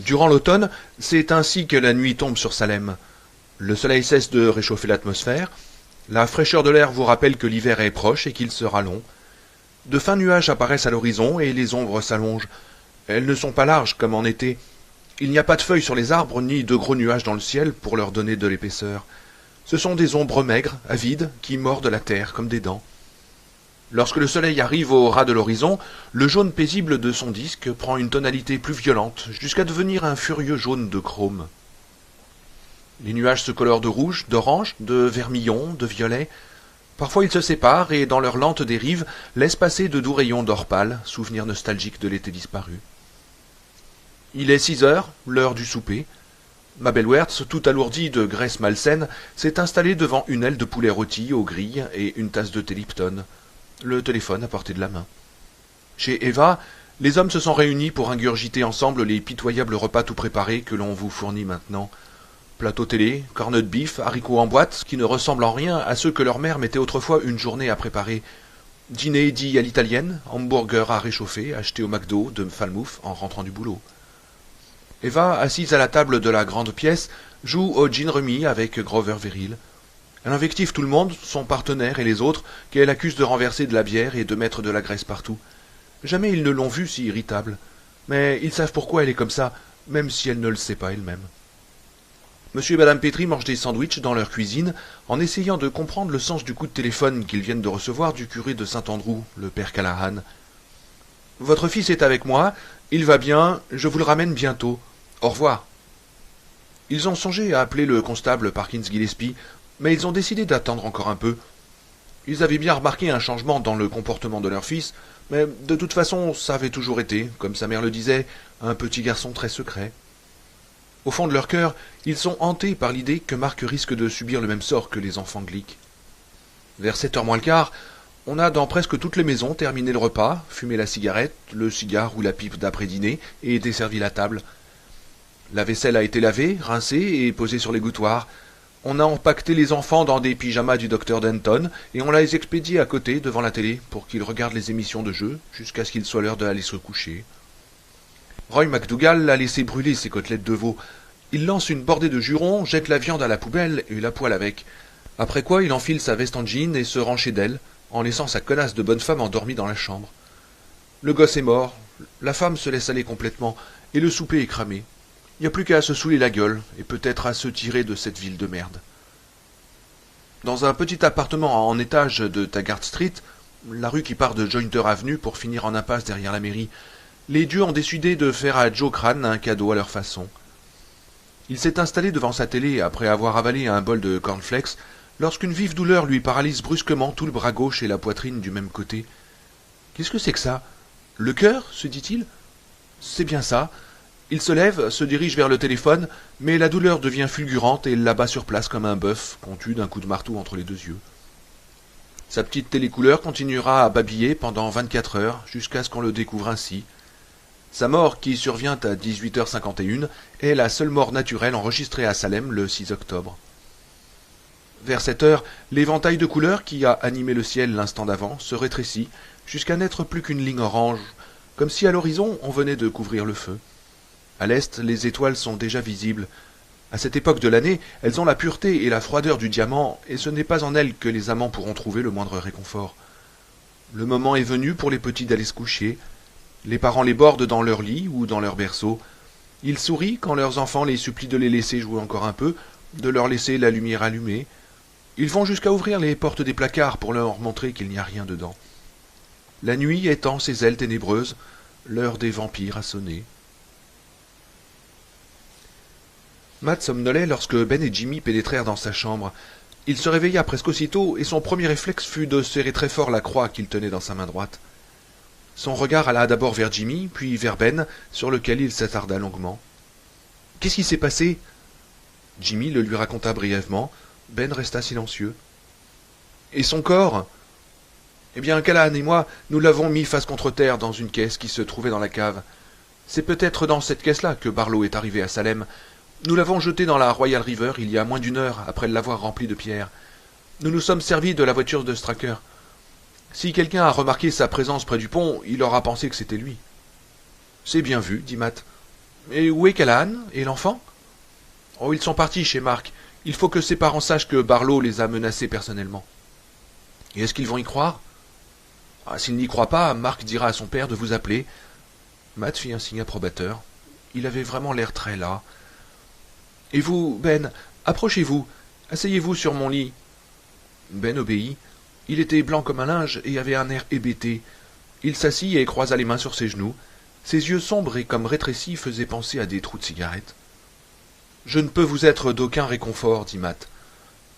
Durant l'automne, c'est ainsi que la nuit tombe sur Salem. Le soleil cesse de réchauffer l'atmosphère, la fraîcheur de l'air vous rappelle que l'hiver est proche et qu'il sera long. De fins nuages apparaissent à l'horizon et les ombres s'allongent. Elles ne sont pas larges comme en été. Il n'y a pas de feuilles sur les arbres ni de gros nuages dans le ciel pour leur donner de l'épaisseur. Ce sont des ombres maigres, avides, qui mordent la terre comme des dents. Lorsque le soleil arrive au ras de l'horizon, le jaune paisible de son disque prend une tonalité plus violente, jusqu'à devenir un furieux jaune de chrome. Les nuages se colorent de rouge, d'orange, de vermillon, de violet. Parfois ils se séparent et, dans leur lente dérive, laissent passer de doux rayons d'or pâle, souvenirs nostalgiques de l'été disparu. Il est 6 heures, l'heure du souper. Ma belle Wertz, tout alourdie de graisse malsaine, s'est installée devant une aile de poulet rôti aux grilles et une tasse de thé Lipton, le téléphone à portée de la main. Chez Eva, les hommes se sont réunis pour ingurgiter ensemble les pitoyables repas tout préparés que l'on vous fournit maintenant. Plateau télé, corned beef, haricots en boîte, qui ne ressemblent en rien à ceux que leur mère mettait autrefois une journée à préparer. Dîner dit à l'italienne, hamburger à réchauffer, acheté au McDo de Falmouth en rentrant du boulot. Eva, assise à la table de la grande pièce, joue au gin remis avec Grover Verrill. Elle invective tout le monde, son partenaire et les autres, qu'elle accuse de renverser de la bière et de mettre de la graisse partout. Jamais ils ne l'ont vue si irritable. Mais ils savent pourquoi elle est comme ça, même si elle ne le sait pas elle-même. Monsieur et madame Petri mangent des sandwichs dans leur cuisine, en essayant de comprendre le sens du coup de téléphone qu'ils viennent de recevoir du curé de Saint-Andrew, le père Callahan. « Votre fils est avec moi, il va bien, je vous le ramène bientôt. Au revoir. » Ils ont songé à appeler le constable Parkins Gillespie, mais ils ont décidé d'attendre encore un peu. Ils avaient bien remarqué un changement dans le comportement de leur fils, mais de toute façon, ça avait toujours été, comme sa mère le disait, un petit garçon très secret. Au fond de leur cœur, ils sont hantés par l'idée que Marc risque de subir le même sort que les enfants Glick. Vers 7 heures moins le quart, on a dans presque toutes les maisons terminé le repas, fumé la cigarette, le cigare ou la pipe d'après-dîner et desservi la table. La vaisselle a été lavée, rincée et posée sur l'égouttoir. On a empaqueté les enfants dans des pyjamas du docteur Denton et on les expédiés à côté devant la télé pour qu'ils regardent les émissions de jeu jusqu'à ce qu'il soit l'heure d'aller se coucher. Roy McDougall a laissé brûler ses côtelettes de veau. Il lance une bordée de jurons, jette la viande à la poubelle et la poêle avec. Après quoi, il enfile sa veste en jean et se rend chez d'elle, en laissant sa connasse de bonne femme endormie dans la chambre. Le gosse est mort, la femme se laisse aller complètement, et le souper est cramé. Il n'y a plus qu'à se saouler la gueule, et peut-être à se tirer de cette ville de merde. Dans un petit appartement en étage de Taggart Street, la rue qui part de Jointer Avenue pour finir en impasse derrière la mairie, les dieux ont décidé de faire à Joe Crane un cadeau à leur façon. Il s'est installé devant sa télé après avoir avalé un bol de cornflakes, lorsqu'une vive douleur lui paralyse brusquement tout le bras gauche et la poitrine du même côté. « Qu'est-ce que c'est que ça? Le cœur ?» se dit-il. « C'est bien ça. » Il se lève, se dirige vers le téléphone, mais la douleur devient fulgurante et l'abat sur place comme un bœuf qu'on tue d'un coup de marteau entre les 2 yeux. Sa petite télécouleur continuera à babiller pendant 24 heures, jusqu'à ce qu'on le découvre ainsi. Sa mort, qui survient à 18h51, est la seule mort naturelle enregistrée à Salem le 6 octobre. Vers 7 heures, l'éventail de couleurs qui a animé le ciel l'instant d'avant se rétrécit, jusqu'à n'être plus qu'une ligne orange, comme si à l'horizon on venait de couvrir le feu. À l'est, les étoiles sont déjà visibles. À cette époque de l'année, elles ont la pureté et la froideur du diamant, et ce n'est pas en elles que les amants pourront trouver le moindre réconfort. Le moment est venu pour les petits d'aller se coucher. Les parents les bordent dans leur lit ou dans leur berceau. Ils sourient quand leurs enfants les supplient de les laisser jouer encore un peu, de leur laisser la lumière allumée. Ils vont jusqu'à ouvrir les portes des placards pour leur montrer qu'il n'y a rien dedans. La nuit étend ses ailes ténébreuses, l'heure des vampires a sonné. Matt somnolait lorsque Ben et Jimmy pénétrèrent dans sa chambre. Il se réveilla presque aussitôt, et son premier réflexe fut de serrer très fort la croix qu'il tenait dans sa main droite. Son regard alla d'abord vers Jimmy, puis vers Ben, sur lequel il s'attarda longuement. « Qu'est-ce qui s'est passé ?» Jimmy le lui raconta brièvement. Ben resta silencieux. « Et son corps ?» Eh bien, Callahan et moi, nous l'avons mis face contre terre dans une caisse qui se trouvait dans la cave. C'est peut-être dans cette caisse-là que Barlow est arrivé à Salem. Nous l'avons jeté dans la Royal River il y a moins d'1 heure après l'avoir rempli de pierres. Nous nous sommes servis de la voiture de Stracker. Si quelqu'un a remarqué sa présence près du pont, il aura pensé que c'était lui. »« C'est bien vu, dit Matt. Et où est Callahan? Et l'enfant? Oh, ils sont partis chez Marc. Il faut que ses parents sachent que Barlow les a menacés personnellement. Et est-ce qu'ils vont y croire? Ah, s'ils n'y croient pas, Marc dira à son père de vous appeler. Matt fit un signe approbateur. Il avait vraiment l'air très las. Et vous, Ben, approchez-vous. Asseyez-vous sur mon lit. Ben obéit. Il était blanc comme un linge et avait un air hébété. Il s'assit et croisa les mains sur ses genoux. Ses yeux sombres et comme rétrécis faisaient penser à des trous de cigarette. « Je ne peux vous être d'aucun réconfort, dit Matt.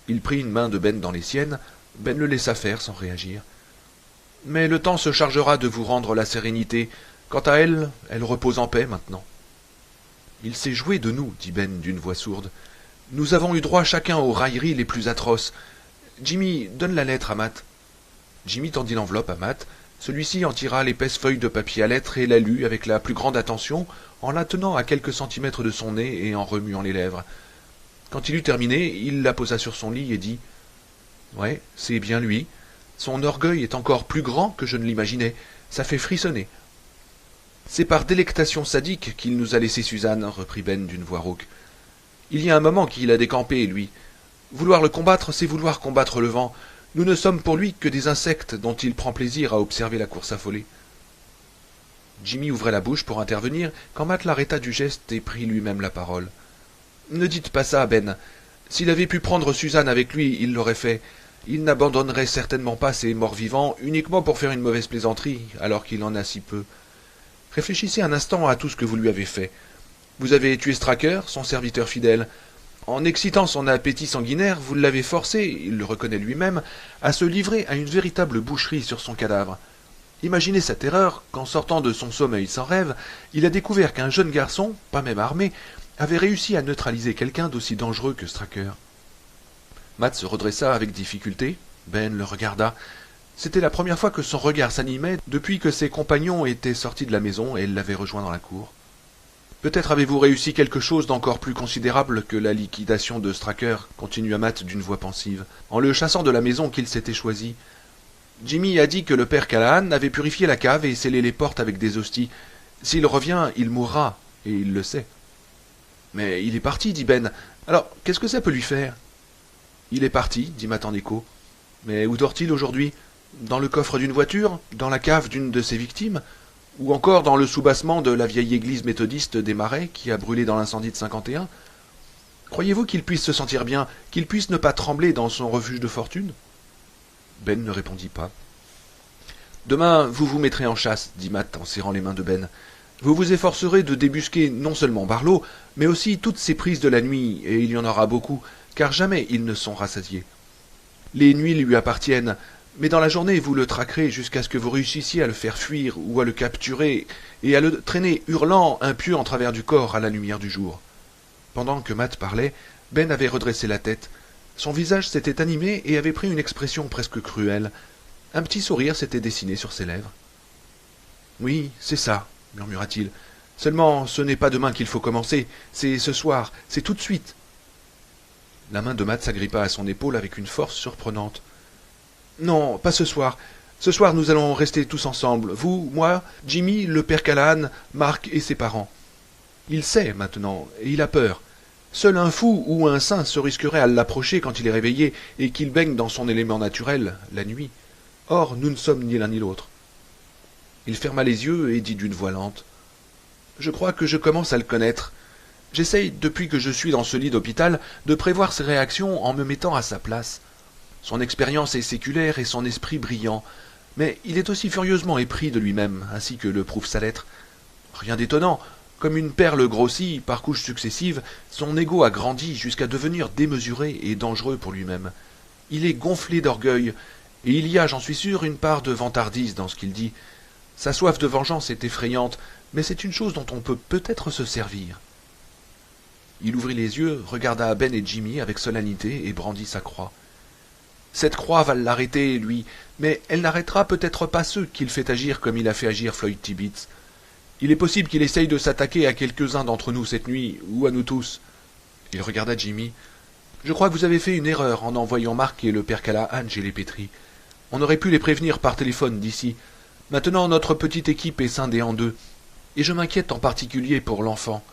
Il prit une main de Ben dans les siennes. Ben le laissa faire sans réagir. Mais le temps se chargera de vous rendre la sérénité. Quant à elle, elle repose en paix maintenant. Il s'est joué de nous, dit Ben d'une voix sourde. Nous avons eu droit chacun aux railleries les plus atroces. Jimmy, donne la lettre à Matt. Jimmy tendit l'enveloppe à Matt. Celui-ci en tira l'épaisse feuille de papier à lettres et la lut avec la plus grande attention, en la tenant à quelques centimètres de son nez et en remuant les lèvres. Quand il eut terminé, il la posa sur son lit et dit « Ouais, c'est bien lui. Son orgueil est encore plus grand que je ne l'imaginais. Ça fait frissonner. »« C'est par délectation sadique qu'il nous a laissé Suzanne, » reprit Ben d'une voix rauque. « Il y a un moment qu'il a décampé, lui. Vouloir le combattre, c'est vouloir combattre le vent. Nous ne sommes pour lui que des insectes dont il prend plaisir à observer la course affolée. » Jimmy ouvrait la bouche pour intervenir quand Matt l'arrêta du geste et prit lui-même la parole. « Ne dites pas ça, Ben. S'il avait pu prendre Suzanne avec lui, il l'aurait fait. Il n'abandonnerait certainement pas ses morts-vivants uniquement pour faire une mauvaise plaisanterie, alors qu'il en a si peu. Réfléchissez un instant à tout ce que vous lui avez fait. Vous avez tué Stracker, son serviteur fidèle. En excitant son appétit sanguinaire, vous l'avez forcé, il le reconnaît lui-même, à se livrer à une véritable boucherie sur son cadavre. Imaginez sa terreur quand, sortant de son sommeil sans rêve, il a découvert qu'un jeune garçon, pas même armé, avait réussi à neutraliser quelqu'un d'aussi dangereux que Stracker. Matt se redressa avec difficulté. Ben le regarda. C'était la première fois que son regard s'animait depuis que ses compagnons étaient sortis de la maison et l'avaient rejoint dans la cour. Peut-être avez-vous réussi quelque chose d'encore plus considérable que la liquidation de Stracker, continua Matt d'une voix pensive, en le chassant de la maison qu'il s'était choisie. Jimmy a dit que le père Callahan avait purifié la cave et scellé les portes avec des hosties. S'il revient, il mourra, et il le sait. Mais il est parti, dit Ben. Alors, qu'est-ce que ça peut lui faire? Il est parti, dit Matt en écho. Mais où dort-il aujourd'hui? Dans le coffre d'une voiture? Dans la cave d'une de ses victimes? Ou encore dans le soubassement de la vieille église méthodiste des Marais qui a brûlé dans l'incendie de 51? Croyez-vous qu'il puisse se sentir bien, qu'il puisse ne pas trembler dans son refuge de fortune? Ben ne répondit pas. Demain, vous vous mettrez en chasse, dit Matt en serrant les mains de Ben. Vous vous efforcerez de débusquer non seulement Barlow, mais aussi toutes ces prises de la nuit, et il y en aura beaucoup, car jamais ils ne sont rassasiés. Les nuits lui appartiennent, mais dans la journée vous le traquerez jusqu'à ce que vous réussissiez à le faire fuir ou à le capturer et à le traîner hurlant impieux en travers du corps à la lumière du jour. Pendant que Matt parlait, Ben avait redressé la tête. Son visage s'était animé et avait pris une expression presque cruelle. Un petit sourire s'était dessiné sur ses lèvres. « Oui, c'est ça, » murmura-t-il. « Seulement, ce n'est pas demain qu'il faut commencer, c'est ce soir, c'est tout de suite. » La main de Matt s'agrippa à son épaule avec une force surprenante. « Non, pas ce soir. Ce soir, nous allons rester tous ensemble. Vous, moi, Jimmy, le père Callahan, Marc et ses parents. Il sait, maintenant, et il a peur. Seul un fou ou un saint se risquerait à l'approcher quand il est réveillé et qu'il baigne dans son élément naturel, la nuit. Or, nous ne sommes ni l'un ni l'autre. » Il ferma les yeux et dit d'une voix lente. « Je crois que je commence à le connaître. J'essaye, depuis que je suis dans ce lit d'hôpital, de prévoir ses réactions en me mettant à sa place. Son expérience est séculaire et son esprit brillant, mais il est aussi furieusement épris de lui-même, ainsi que le prouve sa lettre. Rien d'étonnant, comme une perle grossie par couches successives, son ego a grandi jusqu'à devenir démesuré et dangereux pour lui-même. Il est gonflé d'orgueil, et il y a, j'en suis sûr, une part de vantardise dans ce qu'il dit. Sa soif de vengeance est effrayante, mais c'est une chose dont on peut peut-être se servir. » Il ouvrit les yeux, regarda Ben et Jimmy avec solennité et brandit sa croix. « Cette croix va l'arrêter, lui, mais elle n'arrêtera peut-être pas ceux qu'il fait agir comme il a fait agir Floyd Tibbets. Il est possible qu'il essaye de s'attaquer à quelques-uns d'entre nous cette nuit, ou à nous tous. » Il regarda Jimmy. « Je crois que vous avez fait une erreur en envoyant Marc et le père Callahan chez les Petri. On aurait pu les prévenir par téléphone d'ici. Maintenant, notre petite équipe est scindée en deux, et je m'inquiète en particulier pour l'enfant.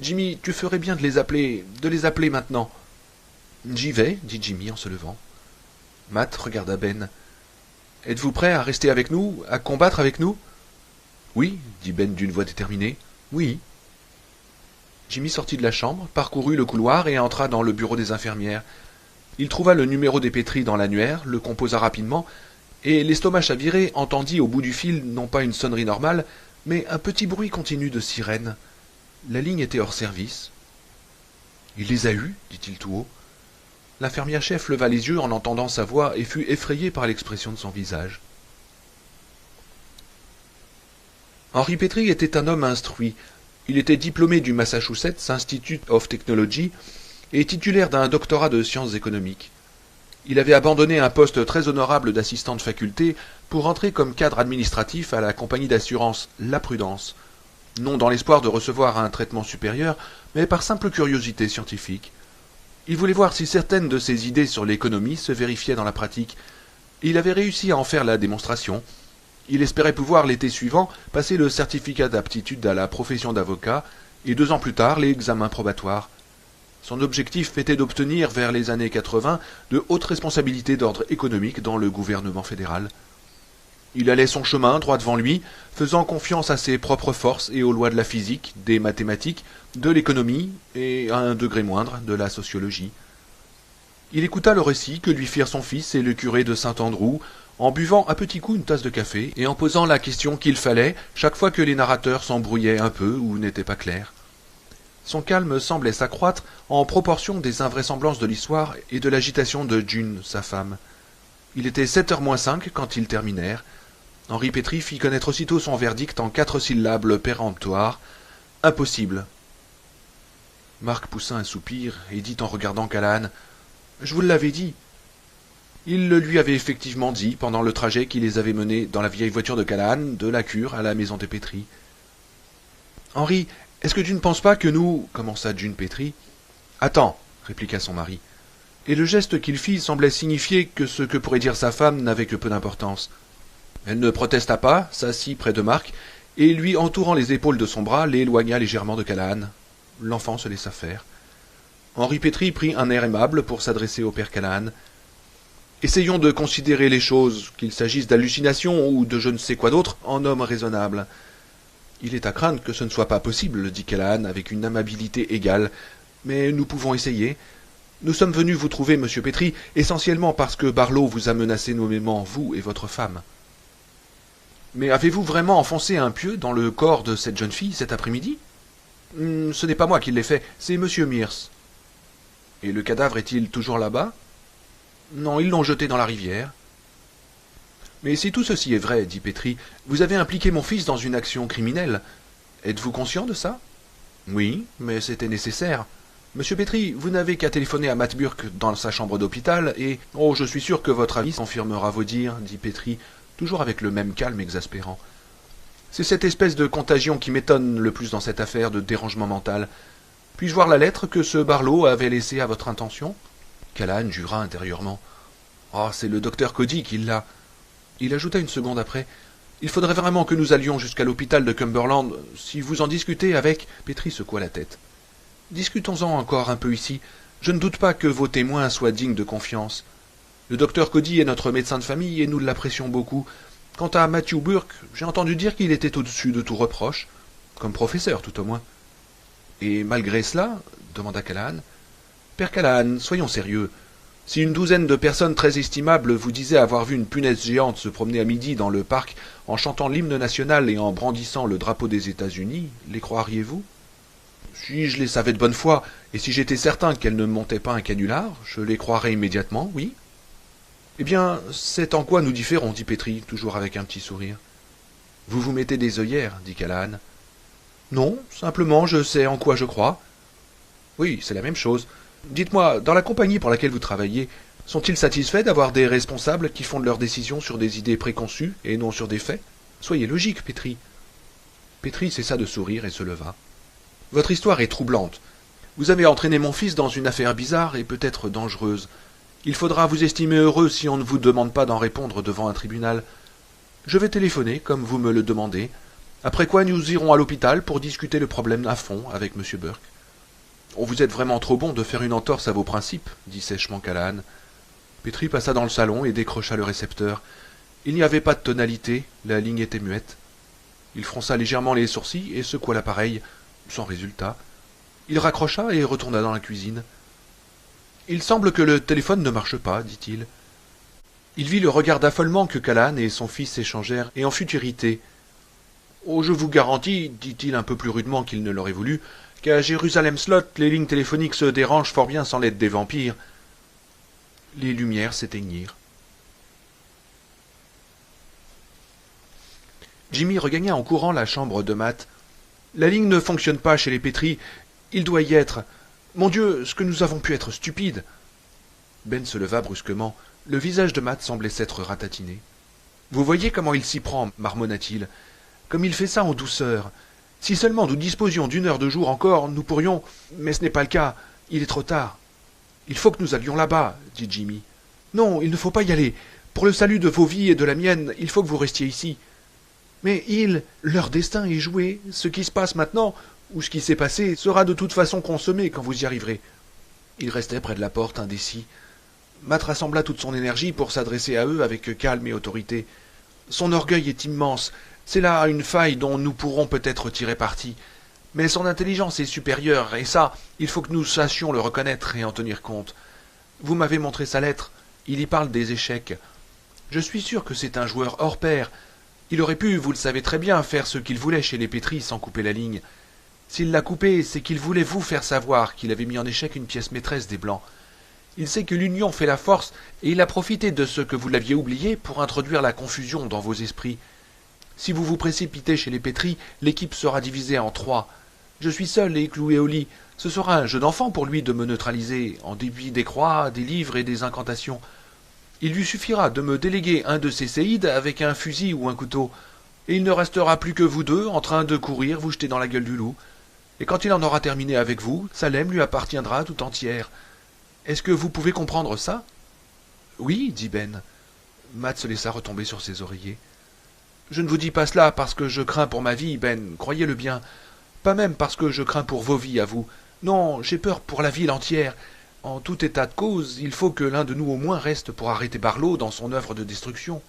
Jimmy, tu ferais bien de les appeler maintenant. J'y vais, dit Jimmy en se levant. Matt regarda Ben. Êtes-vous prêt à rester avec nous, à combattre avec nous? Oui, dit Ben d'une voix déterminée. Oui. Jimmy sortit de la chambre, parcourut le couloir et entra dans le bureau des infirmières. Il trouva le numéro des pétris dans l'annuaire, le composa rapidement, et l'estomac chaviré entendit au bout du fil non pas une sonnerie normale, mais un petit bruit continu de sirène. La ligne était hors service. Il les a eus, dit-il tout haut. L'infirmière-chef leva les yeux en entendant sa voix et fut effrayée par l'expression de son visage. Henri Petrie était un homme instruit. Il était diplômé du Massachusetts Institute of Technology et titulaire d'un doctorat de sciences économiques. Il avait abandonné un poste très honorable d'assistant de faculté pour entrer comme cadre administratif à la compagnie d'assurance La Prudence, non dans l'espoir de recevoir un traitement supérieur, mais par simple curiosité scientifique. Il voulait voir si certaines de ses idées sur l'économie se vérifiaient dans la pratique. Il avait réussi à en faire la démonstration. Il espérait pouvoir l'été suivant passer le certificat d'aptitude à la profession d'avocat et 2 ans plus tard l'examen probatoire. Son objectif était d'obtenir vers les années 80 de hautes responsabilités d'ordre économique dans le gouvernement fédéral. Il allait son chemin droit devant lui, faisant confiance à ses propres forces et aux lois de la physique, des mathématiques, de l'économie et, à un degré moindre, de la sociologie. Il écouta le récit que lui firent son fils et le curé de Saint-Andrew, en buvant à petits coups une tasse de café et en posant la question qu'il fallait chaque fois que les narrateurs s'embrouillaient un peu ou n'étaient pas clairs. Son calme semblait s'accroître en proportion des invraisemblances de l'histoire et de l'agitation de June, sa femme. Il était 7h moins 5 quand ils terminèrent. Henri Petrie fit connaître aussitôt son verdict en 4 syllabes péremptoires. Impossible. Marc poussa un soupir et dit en regardant Callahan. Je vous l'avais dit. Il le lui avait effectivement dit pendant le trajet qui les avait menés dans la vieille voiture de Callahan, de la cure à la maison des Petrie. Henri, est-ce que tu ne penses pas que nous... commença June Petrie. Attends, répliqua son mari. Et le geste qu'il fit semblait signifier que ce que pourrait dire sa femme n'avait que peu d'importance. Elle ne protesta pas, s'assit près de Marc, et lui entourant les épaules de son bras, l'éloigna légèrement de Callahan. L'enfant se laissa faire. Henri Petrie prit un air aimable pour s'adresser au père Callahan. Essayons de considérer les choses, qu'il s'agisse d'hallucinations ou de je ne sais quoi d'autre, en homme raisonnable. Il est à craindre que ce ne soit pas possible, dit Callahan avec une amabilité égale, mais nous pouvons essayer. Nous sommes venus vous trouver, monsieur Petrie, essentiellement parce que Barlow vous a menacé nommément, vous et votre femme. Mais avez-vous vraiment enfoncé un pieu dans le corps de cette jeune fille cet après-midi? Ce n'est pas moi qui l'ai fait, c'est monsieur Mears. Et le cadavre est-il toujours là-bas? Non, ils l'ont jeté dans la rivière. Mais si tout ceci est vrai, dit Petrie, vous avez impliqué mon fils dans une action criminelle. Êtes-vous conscient de ça? Oui, mais c'était nécessaire. Monsieur Petrie, vous n'avez qu'à téléphoner à Matt Burke dans sa chambre d'hôpital et... Oh, je suis sûr que votre ami confirmera vos dires, dit Petrie, toujours avec le même calme exaspérant. C'est cette espèce de contagion qui m'étonne le plus dans cette affaire de dérangement mental. Puis-je voir la lettre que ce Barlow avait laissée à votre intention? Callahan jura intérieurement. Oh, c'est le docteur Cody qui l'a. Il ajouta une seconde après. Il faudrait vraiment que nous allions jusqu'à l'hôpital de Cumberland. Si vous en discutez avec... Petrie secoua la tête. Discutons-en encore un peu ici. Je ne doute pas que vos témoins soient dignes de confiance. Le docteur Cody est notre médecin de famille et nous l'apprécions beaucoup. Quant à Matthew Burke, j'ai entendu dire qu'il était au-dessus de tout reproche. Comme professeur, tout au moins. Et malgré cela, demanda Callahan. Père Callahan, soyons sérieux. Si une douzaine de personnes très estimables vous disaient avoir vu une punaise géante se promener à midi dans le parc en chantant l'hymne national et en brandissant le drapeau des États-Unis, les croiriez-vous? Si je les savais de bonne foi, et si j'étais certain qu'elles ne montaient pas un canular, je les croirais immédiatement, oui. Eh bien, c'est en quoi nous différons, dit Petrie, toujours avec un petit sourire. Vous vous mettez des œillères, dit Callahan. Non, simplement je sais en quoi je crois. Oui, c'est la même chose. Dites-moi, dans la compagnie pour laquelle vous travaillez, sont-ils satisfaits d'avoir des responsables qui fondent leurs décisions sur des idées préconçues et non sur des faits? Soyez logique, Petrie. Petrie cessa de sourire et se leva. Votre histoire est troublante. Vous avez entraîné mon fils dans une affaire bizarre et peut-être dangereuse. Il faudra vous estimer heureux si on ne vous demande pas d'en répondre devant un tribunal. Je vais téléphoner, comme vous me le demandez, Après quoi nous irons à l'hôpital pour discuter le problème à fond avec M. Burke. Oh, vous êtes vraiment trop bon de faire une entorse à vos principes, dit sèchement Callahan. Petrie passa dans le salon et décrocha le récepteur. Il n'y avait pas de tonalité, la ligne était muette. Il fronça légèrement les sourcils et secoua l'appareil, sans résultat. Il raccrocha et retourna dans la cuisine. « Il semble que le téléphone ne marche pas, dit-il. Il vit le regard d'affolement que Callahan et son fils échangèrent et en fut irrité. « Oh, je vous garantis, dit-il un peu plus rudement qu'il ne l'aurait voulu, qu'à Jérusalem Slot, les lignes téléphoniques se dérangent fort bien sans l'aide des vampires. » Les lumières s'éteignirent. Jimmy regagna en courant la chambre de Matt. « La ligne ne fonctionne pas chez les Petrie. Il doit y être. Mon Dieu, ce que nous avons pu être stupides !» Ben se leva brusquement. Le visage de Matt semblait s'être ratatiné. « Vous voyez comment il s'y prend, marmonna-t-il. Comme il fait ça en douceur. Si seulement nous disposions d'une heure de jour encore, nous pourrions... Mais ce n'est pas le cas. Il est trop tard. »« Il faut que nous allions là-bas, » dit Jimmy. « Non, il ne faut pas y aller. Pour le salut de vos vies et de la mienne, il faut que vous restiez ici. »« Mais leur destin est joué. Ce qui se passe maintenant, ou ce qui s'est passé, sera de toute façon consommé quand vous y arriverez. » Il restait près de la porte, indécis. Matt rassembla toute son énergie pour s'adresser à eux avec calme et autorité. Son orgueil est immense. C'est là une faille dont nous pourrons peut-être tirer parti. Mais son intelligence est supérieure, et ça, il faut que nous sachions le reconnaître et en tenir compte. Vous m'avez montré sa lettre. Il y parle des échecs. Je suis sûr que c'est un joueur hors pair. Il aurait pu, vous le savez très bien, faire ce qu'il voulait chez les Petrie sans couper la ligne. S'il l'a coupé, c'est qu'il voulait vous faire savoir qu'il avait mis en échec une pièce maîtresse des Blancs. Il sait que l'union fait la force, et il a profité de ce que vous l'aviez oublié pour introduire la confusion dans vos esprits. Si vous vous précipitez chez les Petrie, l'équipe sera divisée en 3. Je suis seul et cloué au lit. Ce sera un jeu d'enfant pour lui de me neutraliser, en dépit des croix, des livres et des incantations. Il lui suffira de me déléguer un de ses séides avec un fusil ou un couteau, et il ne restera plus que vous deux en train de courir vous jeter dans la gueule du loup. Et quand il en aura terminé avec vous, Salem lui appartiendra tout entière. Est-ce que vous pouvez comprendre ça ? » ?»« Oui, dit Ben. Matt se laissa retomber sur ses oreillers. « Je ne vous dis pas cela parce que je crains pour ma vie, Ben, croyez-le bien. Pas même parce que je crains pour vos vies à vous. Non, j'ai peur pour la ville entière. En tout état de cause, il faut que l'un de nous au moins reste pour arrêter Barlow dans son œuvre de destruction. »«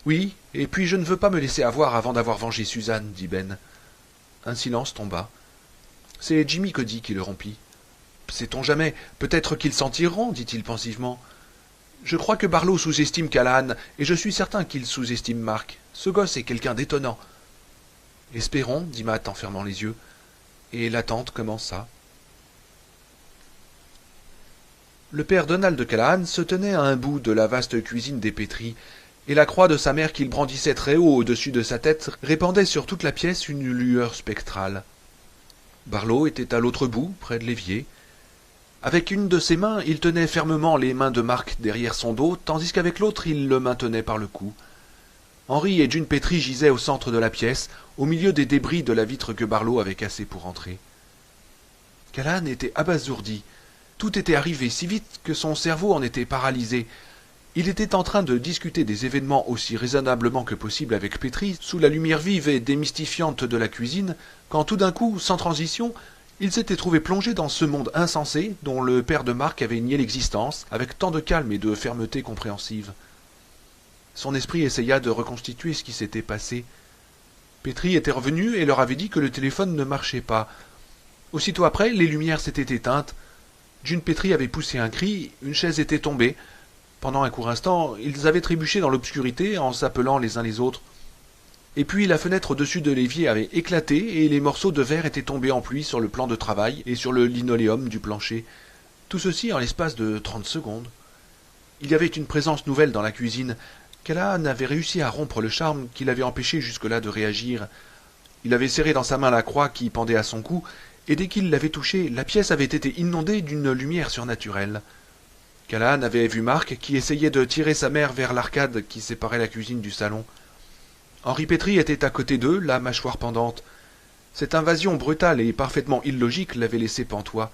Oui, et puis je ne veux pas me laisser avoir avant d'avoir vengé Suzanne, dit Ben. Un silence tomba. C'est Jimmy Cody qui le rompit. « Sait-on jamais, peut-être qu'ils s'en tireront, dit-il pensivement. Je crois que Barlow sous-estime Callahan, et je suis certain qu'il sous-estime Mark. Ce gosse est quelqu'un d'étonnant. »« Espérons, dit Matt en fermant les yeux, et l'attente commença. Le père Donald Callahan se tenait à un bout de la vaste cuisine des Petrie, et la croix de sa mère qu'il brandissait très haut au-dessus de sa tête répandait sur toute la pièce une lueur spectrale. Barlow était à l'autre bout, près de l'évier. Avec une de ses mains, il tenait fermement les mains de Mark derrière son dos, tandis qu'avec l'autre, il le maintenait par le cou. Henry et June Petrie gisaient au centre de la pièce, au milieu des débris de la vitre que Barlow avait cassée pour entrer. Callahan était abasourdi. Tout était arrivé si vite que son cerveau en était paralysé. Il était en train de discuter des événements aussi raisonnablement que possible avec Petrie, sous la lumière vive et démystifiante de la cuisine, quand tout d'un coup, sans transition, il s'était trouvé plongé dans ce monde insensé dont le père de Mark avait nié l'existence avec tant de calme et de fermeté compréhensive. Son esprit essaya de reconstituer ce qui s'était passé. Petrie était revenu et leur avait dit que le téléphone ne marchait pas. Aussitôt après, les lumières s'étaient éteintes. June Petrie avait poussé un cri, une chaise était tombée. Pendant un court instant, ils avaient trébuché dans l'obscurité en s'appelant les uns les autres. Et puis la fenêtre au-dessus de l'évier avait éclaté et les morceaux de verre étaient tombés en pluie sur le plan de travail et sur le linoléum du plancher. Tout ceci en l'espace de 30 secondes. Il y avait une présence nouvelle dans la cuisine. Callahan avait réussi à rompre le charme qui l'avait empêché jusque-là de réagir. Il avait serré dans sa main la croix qui pendait à son cou, et dès qu'il l'avait touchée, la pièce avait été inondée d'une lumière surnaturelle. Callahan avait vu Mark qui essayait de tirer sa mère vers l'arcade qui séparait la cuisine du salon. Henry Petrie était à côté d'eux, la mâchoire pendante. Cette invasion brutale et parfaitement illogique l'avait laissé pantois.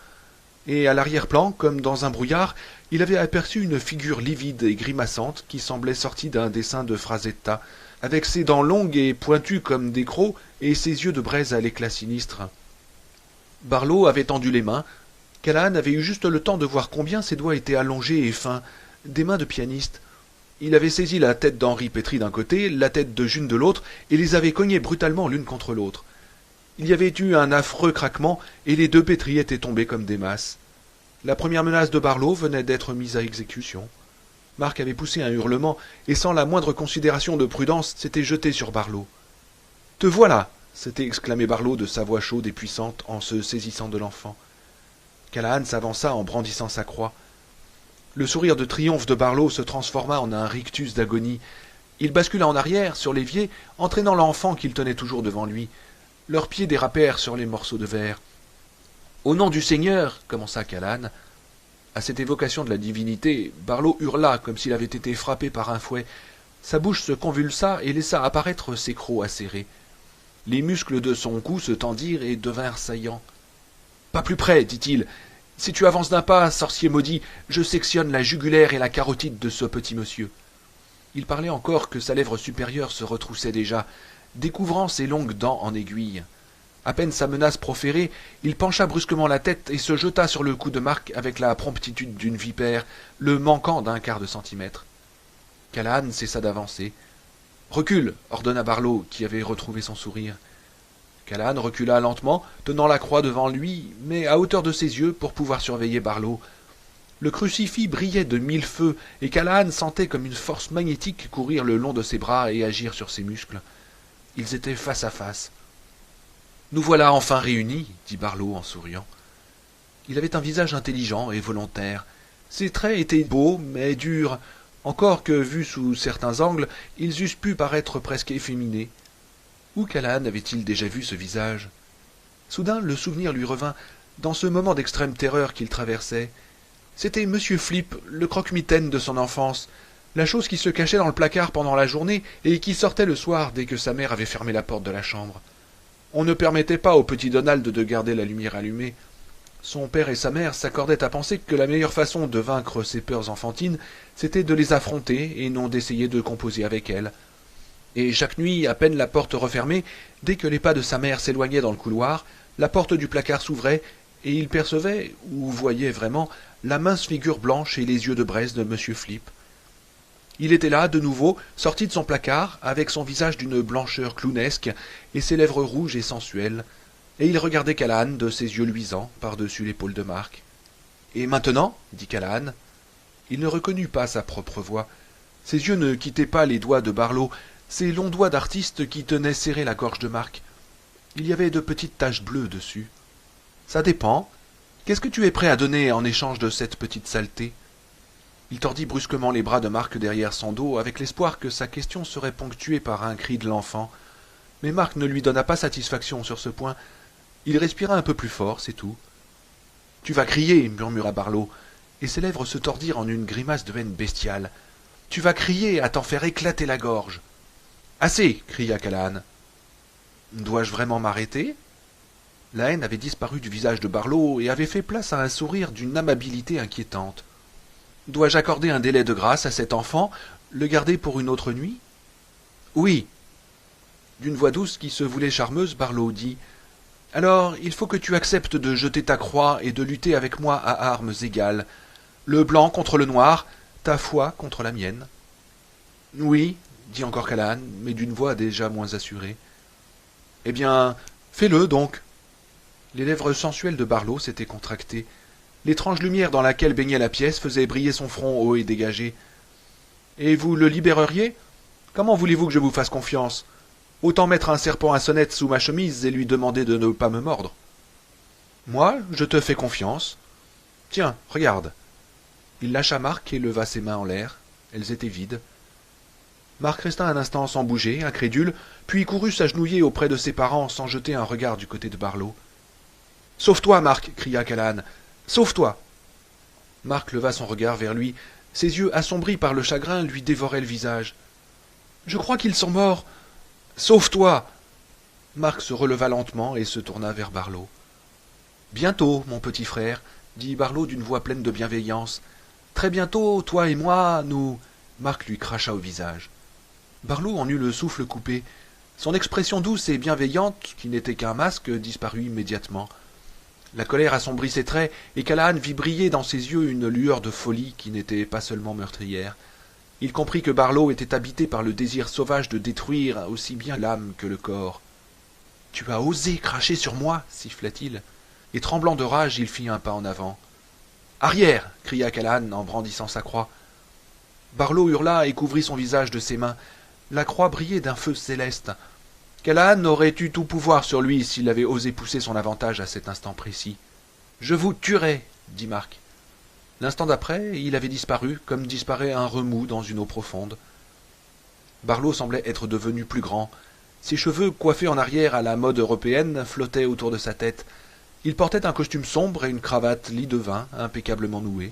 Et à l'arrière-plan, comme dans un brouillard, il avait aperçu une figure livide et grimaçante qui semblait sortie d'un dessin de Frazetta, avec ses dents longues et pointues comme des crocs, et ses yeux de braise à l'éclat sinistre. Barlow avait tendu les mains. Callahan avait eu juste le temps de voir combien ses doigts étaient allongés et fins, des mains de pianiste. Il avait saisi la tête d'Henri Pétri d'un côté, la tête de June de l'autre, et les avait cognées brutalement l'une contre l'autre. Il y avait eu un affreux craquement, et les deux Pétri étaient tombés comme des masses. La première menace de Barlow venait d'être mise à exécution. Marc avait poussé un hurlement, et sans la moindre considération de prudence, s'était jeté sur Barlow. « Te voilà !» s'était exclamé Barlow de sa voix chaude et puissante en se saisissant de l'enfant. Callahan s'avança en brandissant sa croix. Le sourire de triomphe de Barlow se transforma en un rictus d'agonie. Il bascula en arrière, sur l'évier, entraînant l'enfant qu'il tenait toujours devant lui. Leurs pieds dérapèrent sur les morceaux de verre. « Au nom du Seigneur !» commença Callahan. À cette évocation de la divinité, Barlow hurla comme s'il avait été frappé par un fouet. Sa bouche se convulsa et laissa apparaître ses crocs acérés. Les muscles de son cou se tendirent et devinrent saillants. « Pas plus près, dit-il. Si tu avances d'un pas, sorcier maudit, je sectionne la jugulaire et la carotide de ce petit monsieur. » Il parlait encore que sa lèvre supérieure se retroussait déjà, découvrant ses longues dents en aiguille. À peine sa menace proférée, il pencha brusquement la tête et se jeta sur le cou de Marc avec la promptitude d'une vipère, le manquant d'un quart de centimètre. Callahan cessa d'avancer. « Recule !» ordonna Barlow, qui avait retrouvé son sourire. Callahan recula lentement, tenant la croix devant lui, mais à hauteur de ses yeux pour pouvoir surveiller Barlow. Le crucifix brillait de mille feux, et Callahan sentait comme une force magnétique courir le long de ses bras et agir sur ses muscles. Ils étaient face à face. « Nous voilà enfin réunis, » dit Barlow en souriant. Il avait un visage intelligent et volontaire. Ses traits étaient beaux, mais durs, encore que, vus sous certains angles, ils eussent pu paraître presque efféminés. Où Callahan avait-il déjà vu ce visage? Soudain, le souvenir lui revint, dans ce moment d'extrême terreur qu'il traversait. C'était Monsieur Flip, le croque-mitaine de son enfance, la chose qui se cachait dans le placard pendant la journée et qui sortait le soir dès que sa mère avait fermé la porte de la chambre. On ne permettait pas au petit Donald de garder la lumière allumée. Son père et sa mère s'accordaient à penser que la meilleure façon de vaincre ses peurs enfantines, c'était de les affronter et non d'essayer de composer avec elles. Et chaque nuit, à peine la porte refermée, dès que les pas de sa mère s'éloignaient dans le couloir, la porte du placard s'ouvrait, et il percevait, ou voyait vraiment, la mince figure blanche et les yeux de braise de Monsieur Flip. Il était là, de nouveau, sorti de son placard, avec son visage d'une blancheur clownesque et ses lèvres rouges et sensuelles, et il regardait Callahan de ses yeux luisants par-dessus l'épaule de Marc. « Et maintenant ?» dit Callahan. Il ne reconnut pas sa propre voix. Ses yeux ne quittaient pas les doigts de Barlow, ces longs doigts d'artiste qui tenaient serré la gorge de Marc. Il y avait de petites taches bleues dessus. « Ça dépend. Qu'est-ce que tu es prêt à donner en échange de cette petite saleté ?» Il tordit brusquement les bras de Marc derrière son dos, avec l'espoir que sa question serait ponctuée par un cri de l'enfant. Mais Marc ne lui donna pas satisfaction sur ce point. Il respira un peu plus fort, c'est tout. « Tu vas crier, » murmura Barlow, et ses lèvres se tordirent en une grimace de haine bestiale. « Tu vas crier à t'en faire éclater la gorge. »« Assez !» cria Callahan. « Dois-je vraiment m'arrêter ?» La haine avait disparu du visage de Barlow et avait fait place à un sourire d'une amabilité inquiétante. « Dois-je accorder un délai de grâce à cet enfant, le garder pour une autre nuit ?»« Oui. » D'une voix douce qui se voulait charmeuse, Barlow dit « Alors, il faut que tu acceptes de jeter ta croix et de lutter avec moi à armes égales. Le blanc contre le noir, ta foi contre la mienne. »« Oui, » dit encore Callahan, mais d'une voix déjà moins assurée. « Eh bien, fais-le donc. » Les lèvres sensuelles de Barlow s'étaient contractées. L'étrange lumière dans laquelle baignait la pièce faisait briller son front haut et dégagé. « Et vous le libéreriez? Comment voulez-vous que je vous fasse confiance? Autant mettre un serpent à sonnette sous ma chemise et lui demander de ne pas me mordre. »« Moi, je te fais confiance. Tiens, regarde. » Il lâcha Marc et leva ses mains en l'air. Elles étaient vides. Marc resta un instant sans bouger, incrédule, puis courut s'agenouiller auprès de ses parents sans jeter un regard du côté de Barlow. « Sauve-toi, Marc !» cria Callahan. « Sauve-toi !» Marc leva son regard vers lui. Ses yeux assombris par le chagrin lui dévoraient le visage. « Je crois qu'ils sont morts. Sauve-toi !» Marc se releva lentement et se tourna vers Barlow. « Bientôt, mon petit frère, » dit Barlow d'une voix pleine de bienveillance. « Très bientôt, toi et moi, nous... » Marc lui cracha au visage. « Barlow en eut le souffle coupé. Son expression douce et bienveillante, qui n'était qu'un masque, disparut immédiatement. La colère assombrit ses traits, et Callahan vit briller dans ses yeux une lueur de folie qui n'était pas seulement meurtrière. Il comprit que Barlow était habité par le désir sauvage de détruire aussi bien l'âme que le corps. « Tu as osé cracher sur moi » siffla-t-il, et tremblant de rage, il fit un pas en avant. « Arrière » cria Callahan en brandissant sa croix. Barlow hurla et couvrit son visage de ses mains. La croix brillait d'un feu céleste. Callahan aurait eu tout pouvoir sur lui s'il avait osé pousser son avantage à cet instant précis. « Je vous tuerai » dit Mark. L'instant d'après, il avait disparu, comme disparaît un remous dans une eau profonde. Barlow semblait être devenu plus grand. Ses cheveux, coiffés en arrière à la mode européenne, flottaient autour de sa tête. Il portait un costume sombre et une cravate lit de vin, impeccablement nouée.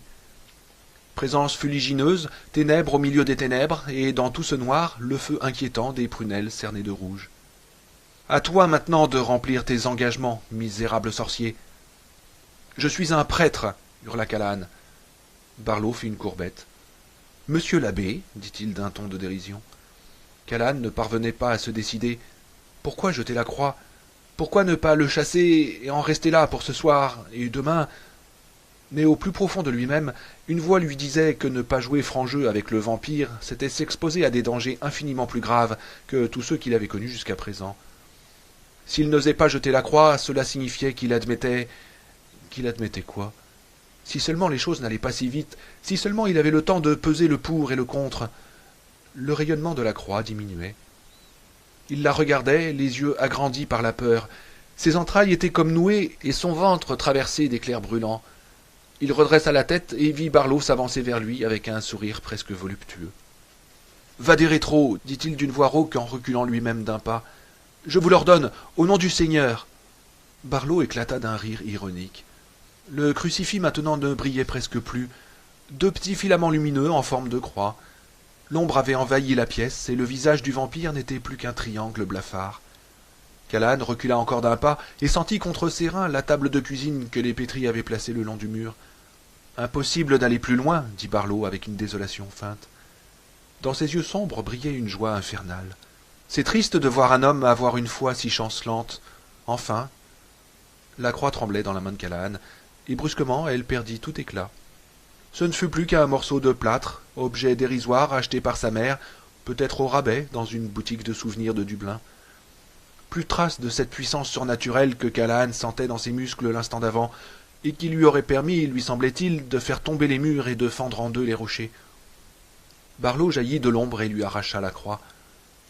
Présence fuligineuse, ténèbres au milieu des ténèbres, et dans tout ce noir, le feu inquiétant des prunelles cernées de rouge. « À toi maintenant de remplir tes engagements, misérable sorcier !»« Je suis un prêtre !» hurla Callahan. Barlow fit une courbette. « Monsieur l'abbé » dit-il d'un ton de dérision. Callahan ne parvenait pas à se décider. Pourquoi jeter la croix? Pourquoi ne pas le chasser et en rester là pour ce soir et demain? Mais au plus profond de lui-même, une voix lui disait que ne pas jouer franc jeu avec le vampire, c'était s'exposer à des dangers infiniment plus graves que tous ceux qu'il avait connus jusqu'à présent. S'il n'osait pas jeter la croix, cela signifiait qu'il admettait... Qu'il admettait quoi? Si seulement les choses n'allaient pas si vite, si seulement il avait le temps de peser le pour et le contre. Le rayonnement de la croix diminuait. Il la regardait, les yeux agrandis par la peur. Ses entrailles étaient comme nouées et son ventre traversé d'éclairs brûlants. Il redressa la tête et vit Barlow s'avancer vers lui avec un sourire presque voluptueux. « Va des rétros, dit-il d'une voix rauque en reculant lui-même d'un pas. « Je vous l'ordonne, au nom du Seigneur !» Barlow éclata d'un rire ironique. Le crucifix maintenant ne brillait presque plus. Deux petits filaments lumineux en forme de croix. L'ombre avait envahi la pièce et le visage du vampire n'était plus qu'un triangle blafard. Callahan recula encore d'un pas et sentit contre ses reins la table de cuisine que les pétris avaient placée le long du mur. « Impossible d'aller plus loin, » dit Barlow avec une désolation feinte. Dans ses yeux sombres brillait une joie infernale. C'est triste de voir un homme avoir une foi si chancelante. Enfin... La croix tremblait dans la main de Callahan, et brusquement elle perdit tout éclat. Ce ne fut plus qu'un morceau de plâtre, objet dérisoire acheté par sa mère, peut-être au rabais, dans une boutique de souvenirs de Dublin. Plus trace de cette puissance surnaturelle que Callahan sentait dans ses muscles l'instant d'avant, et qui lui aurait permis, lui semblait-il, de faire tomber les murs et de fendre en deux les rochers. Barlow jaillit de l'ombre et lui arracha la croix.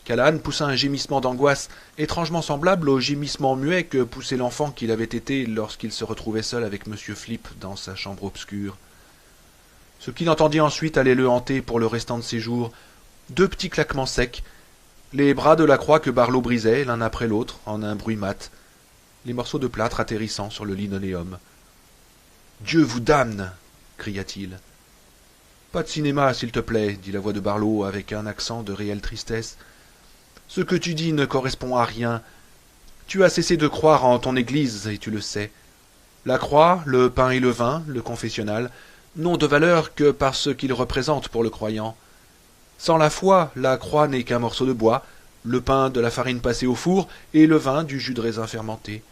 Callahan poussa un gémissement d'angoisse, étrangement semblable au gémissement muet que poussait l'enfant qu'il avait été lorsqu'il se retrouvait seul avec M. Flip dans sa chambre obscure. Ce qu'il entendit ensuite allait le hanter pour le restant de ses jours. Deux petits claquements secs, les bras de la croix que Barlow brisait, l'un après l'autre, en un bruit mat, les morceaux de plâtre atterrissant sur le linoléum. « Dieu vous damne !» cria-t-il. « Pas de cinéma, s'il te plaît, » dit la voix de Barlow avec un accent de réelle tristesse. « Ce que tu dis ne correspond à rien. Tu as cessé de croire en ton Église, et tu le sais. La croix, le pain et le vin, le confessionnal, n'ont de valeur que par ce qu'ils représentent pour le croyant. Sans la foi, la croix n'est qu'un morceau de bois, le pain de la farine passée au four, et le vin du jus de raisin fermenté.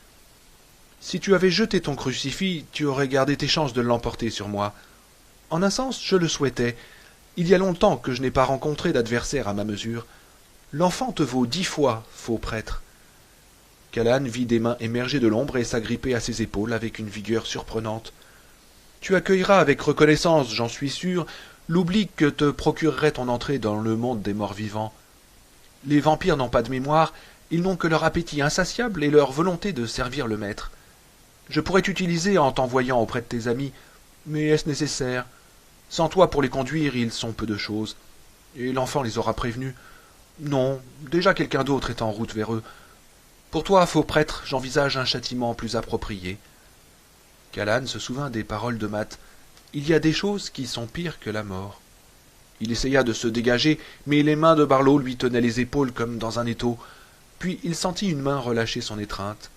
Si tu avais jeté ton crucifix, tu aurais gardé tes chances de l'emporter sur moi. En un sens, je le souhaitais. Il y a longtemps que je n'ai pas rencontré d'adversaire à ma mesure. L'enfant te vaut 10 fois, faux prêtre. » Callahan vit des mains émerger de l'ombre et s'agripper à ses épaules avec une vigueur surprenante. « Tu accueilleras avec reconnaissance, j'en suis sûr, l'oubli que te procurerait ton entrée dans le monde des morts vivants. Les vampires n'ont pas de mémoire, ils n'ont que leur appétit insatiable et leur volonté de servir le maître. Je pourrais t'utiliser en t'envoyant auprès de tes amis, mais est-ce nécessaire? Sans toi pour les conduire, ils sont peu de choses. Et l'enfant les aura prévenus. Non, déjà quelqu'un d'autre est en route vers eux. Pour toi, faux prêtre, j'envisage un châtiment plus approprié. » Callahan se souvint des paroles de Matt. Il y a des choses qui sont pires que la mort. Il essaya de se dégager, mais les mains de Barlow lui tenaient les épaules comme dans un étau. Puis il sentit une main relâcher son étreinte.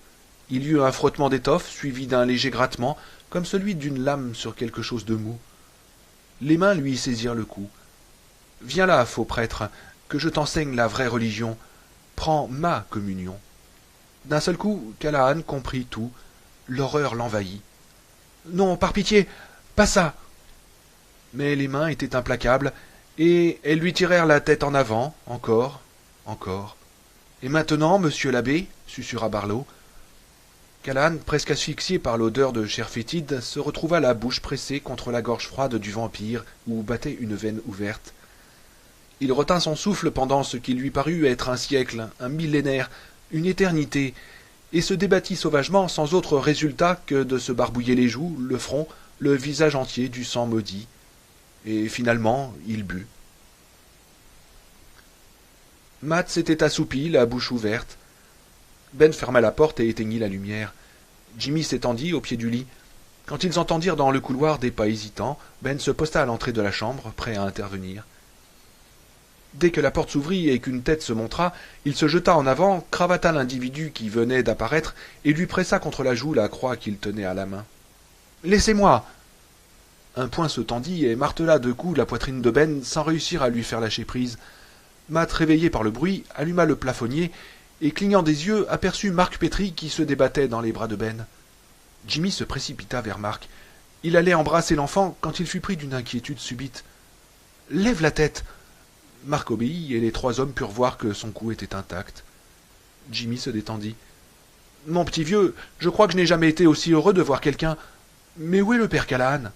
Il y eut un frottement d'étoffe, suivi d'un léger grattement, comme celui d'une lame sur quelque chose de mou. Les mains lui saisirent le cou. « Viens là, faux prêtre. que je t'enseigne la vraie religion. Prends ma communion. D'un seul coup, Callahan comprit tout. L'horreur l'envahit. Non, par pitié, pas ça. Mais les mains étaient implacables, et elles lui tirèrent la tête en avant, encore, encore. Et maintenant, monsieur l'abbé, susurra Barlow. Callahan, presque asphyxié par l'odeur de chair fétide, se retrouva la bouche pressée contre la gorge froide du vampire, où battait une veine ouverte. Il retint son souffle pendant ce qui lui parut être un siècle, un millénaire, une éternité, et se débattit sauvagement sans autre résultat que de se barbouiller les joues, le front, le visage entier du sang maudit. Et finalement, il but. Matt s'était assoupi, la bouche ouverte. Ben ferma la porte et éteignit la lumière. Jimmy s'étendit au pied du lit. Quand ils entendirent dans le couloir des pas hésitants, Ben se posta à l'entrée de la chambre, prêt à intervenir. Dès que la porte s'ouvrit et qu'une tête se montra, il se jeta en avant, cravata l'individu qui venait d'apparaître et lui pressa contre la joue la croix qu'il tenait à la main. « Laissez-moi » Un poing se tendit et martela de coups la poitrine de Ben sans réussir à lui faire lâcher prise. Matt, réveillé par le bruit, alluma le plafonnier et, clignant des yeux, aperçut Marc Petrie qui se débattait dans les bras de Ben. Jimmy se précipita vers Marc. Il allait embrasser l'enfant quand il fut pris d'une inquiétude subite. « Lève la tête !» Marc obéit et les trois hommes purent voir que son cou était intact. Jimmy se détendit. « Mon petit vieux, je crois que je n'ai jamais été aussi heureux de voir quelqu'un. Mais où est le père Callahan ?»«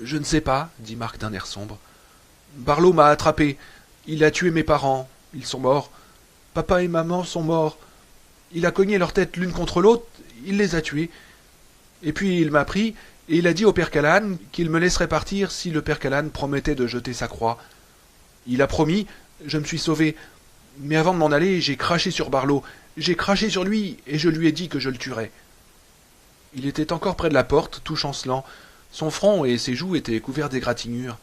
Je ne sais pas, » dit Marc d'un air sombre. « Barlow m'a attrapé. Il a tué mes parents. Ils sont morts. Papa et maman sont morts. Il a cogné leurs têtes l'une contre l'autre. Il les a tués. Et puis il m'a pris et il a dit au père Callahan qu'il me laisserait partir si le père Callahan promettait de jeter sa croix. Il a promis, je me suis sauvé. Mais avant de m'en aller, j'ai craché sur Barlow. J'ai craché sur lui et je lui ai dit que je le tuerais. » Il était encore près de la porte, tout chancelant. Son front et ses joues étaient couverts d'égratignures.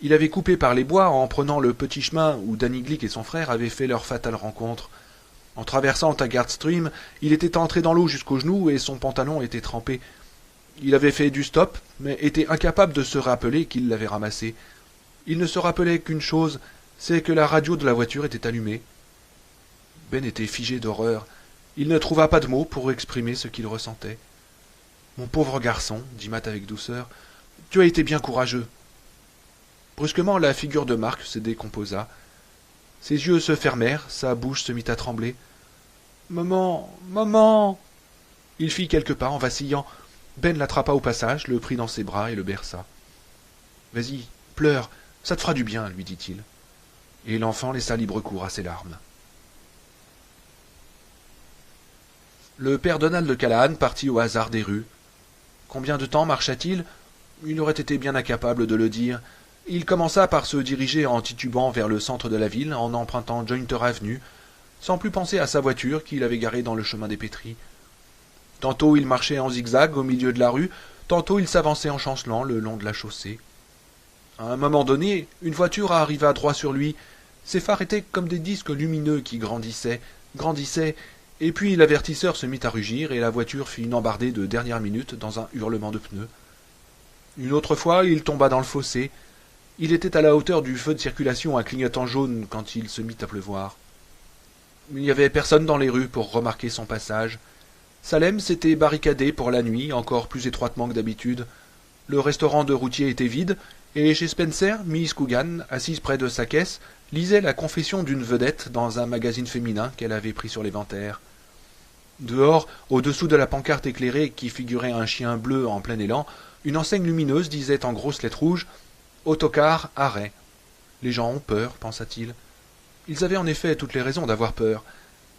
Il avait coupé par les bois en prenant le petit chemin où Danny Glick et son frère avaient fait leur fatale rencontre. En traversant Taggart Stream, il était entré dans l'eau jusqu'aux genoux et son pantalon était trempé. Il avait fait du stop, mais était incapable de se rappeler qu'il l'avait ramassé. Il ne se rappelait qu'une chose, c'est que la radio de la voiture était allumée. Ben était figé d'horreur. Il ne trouva pas de mots pour exprimer ce qu'il ressentait. « Mon pauvre garçon, » dit Matt avec douceur, « tu as été bien courageux. » Brusquement, la figure de Marc se décomposa. Ses yeux se fermèrent, sa bouche se mit à trembler. « Maman, maman !» Il fit quelques pas en vacillant. Ben l'attrapa au passage, le prit dans ses bras et le berça. « Vas-y, pleure, ça te fera du bien, lui dit-il. Et l'enfant laissa libre cours à ses larmes. Le père Donald Callahan partit au hasard des rues. Combien de temps marcha-t-il ? Il aurait été bien incapable de le dire. Il commença par se diriger en titubant vers le centre de la ville, en empruntant Jointer Avenue, sans plus penser à sa voiture qu'il avait garée dans le chemin des Pétris. Tantôt il marchait en zigzag au milieu de la rue, tantôt il s'avançait en chancelant le long de la chaussée. À un moment donné, une voiture arriva droit sur lui. Ses phares étaient comme des disques lumineux qui grandissaient, et puis l'avertisseur se mit à rugir et la voiture fit une embardée de dernière minute dans un hurlement de pneus. Une autre fois, il tomba dans le fossé. Il était à la hauteur du feu de circulation à clignotant jaune quand il se mit à pleuvoir. Il n'y avait personne dans les rues pour remarquer son passage. Salem s'était barricadé pour la nuit, encore plus étroitement que d'habitude. Le restaurant de routier était vide, et chez Spencer, Miss Coogan, assise près de sa caisse, lisait la confession d'une vedette dans un magazine féminin qu'elle avait pris sur l'inventaire. Dehors, au-dessous de la pancarte éclairée qui figurait un chien bleu en plein élan, une enseigne lumineuse disait en grosses lettres rouges « Autocar, arrêt ». Les gens ont peur, pensa-t-il. Ils avaient en effet toutes les raisons d'avoir peur.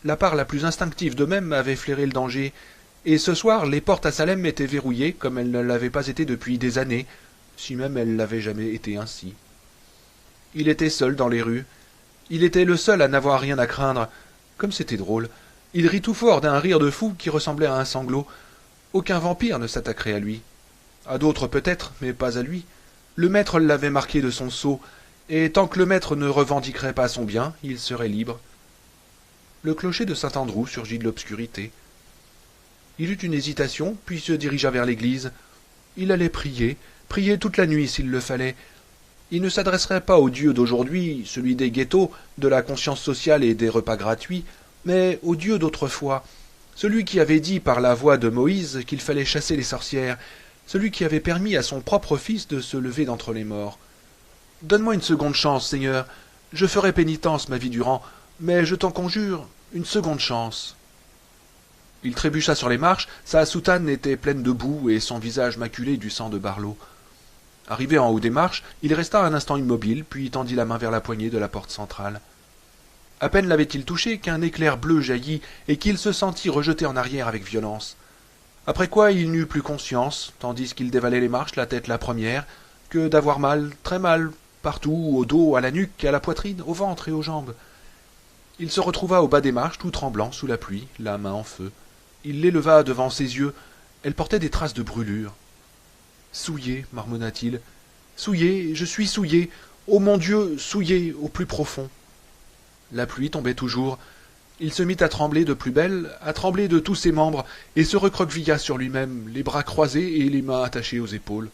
La part la plus instinctive d'eux-mêmes avait flairé le danger, et ce soir les portes à Salem étaient verrouillées comme elles ne l'avaient pas été depuis des années, si même elles n'avaient jamais été ainsi. Il était seul dans les rues. Il était le seul à n'avoir rien à craindre. Comme c'était drôle. Il rit tout fort d'un rire de fou qui ressemblait à un sanglot. Aucun vampire ne s'attaquerait à lui. À d'autres peut-être, mais pas à lui. Le maître l'avait marqué de son sceau, et tant que le maître ne revendiquerait pas son bien, il serait libre. Le clocher de Saint-Andrew surgit de l'obscurité. Il eut une hésitation, puis se dirigea vers l'église. Il allait prier toute la nuit s'il le fallait. Il ne s'adresserait pas au Dieu d'aujourd'hui, celui des ghettos, de la conscience sociale et des repas gratuits, mais au Dieu d'autrefois, celui qui avait dit par la voix de Moïse qu'il fallait chasser les sorcières, celui qui avait permis à son propre fils de se lever d'entre les morts. Donne-moi une seconde chance, Seigneur. Je ferai pénitence ma vie durant, mais je t'en conjure, une seconde chance. Il trébucha sur les marches, sa soutane était pleine de boue et son visage maculé du sang de Barlow. Arrivé en haut des marches, il resta un instant immobile, puis tendit la main vers la poignée de la porte centrale. À peine l'avait-il touché qu'un éclair bleu jaillit et qu'il se sentit rejeté en arrière avec violence. Après quoi il n'eut plus conscience, tandis qu'il dévalait les marches, la tête la première, que d'avoir mal, très mal, partout, au dos, à la nuque, à la poitrine, au ventre et aux jambes. Il se retrouva au bas des marches, tout tremblant, sous la pluie, la main en feu. Il l'éleva devant ses yeux. Elle portait des traces de brûlure. « Souillé, marmonna-t-il. Souillé, je suis souillé. Ô mon Dieu, souillé au plus profond. » La pluie tombait toujours. Il se mit à trembler de plus belle, à trembler de tous ses membres, et se recroquevilla sur lui-même, les bras croisés et les mains attachées aux épaules.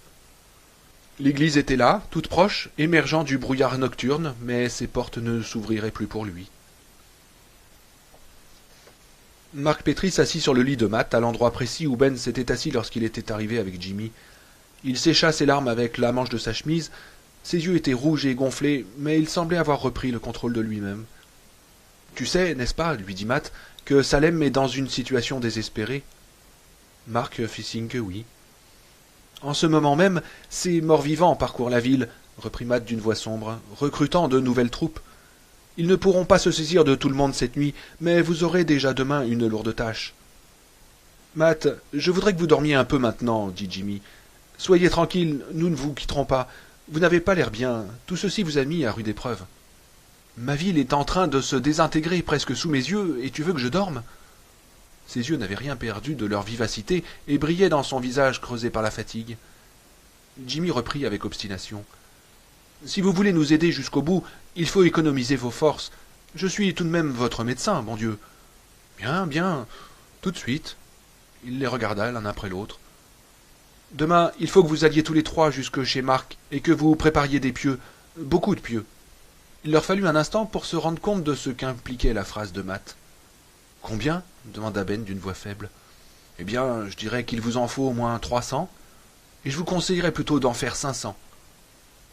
L'église était là, toute proche, émergeant du brouillard nocturne, mais ses portes ne s'ouvriraient plus pour lui. Mark Petrie s'assit sur le lit de Matt, à l'endroit précis où Ben s'était assis lorsqu'il était arrivé avec Jimmy. Il sécha ses larmes avec la manche de sa chemise. Ses yeux étaient rouges et gonflés, mais il semblait avoir repris le contrôle de lui-même. « Tu sais, n'est-ce pas, lui dit Matt, que Salem est dans une situation désespérée ?» Mark fit signe que oui. « En ce moment même, ces morts-vivants parcourent la ville, » reprit Matt d'une voix sombre, recrutant de nouvelles troupes. « Ils ne pourront pas se saisir de tout le monde cette nuit, mais vous aurez déjà demain une lourde tâche. »« Matt, je voudrais que vous dormiez un peu maintenant, » dit Jimmy. « Soyez tranquille, nous ne vous quitterons pas. Vous n'avez pas l'air bien. Tout ceci vous a mis à rude épreuve. »« Ma ville est en train de se désintégrer presque sous mes yeux, et tu veux que je dorme ?» Ses yeux n'avaient rien perdu de leur vivacité et brillaient dans son visage creusé par la fatigue. Jimmy reprit avec obstination. « Si vous voulez nous aider jusqu'au bout, il faut économiser vos forces. Je suis tout de même votre médecin, bon Dieu. »« Bien, bien, tout de suite. » Il les regarda l'un après l'autre. « Demain, il faut que vous alliez tous les trois jusque chez Marc et que vous prépariez des pieux, beaucoup de pieux. » Il leur fallut un instant pour se rendre compte de ce qu'impliquait la phrase de Matt. « Combien ?» demanda Ben d'une voix faible. « Eh bien, je dirais qu'il vous en faut au moins 300, et je vous conseillerais plutôt d'en faire 500. »«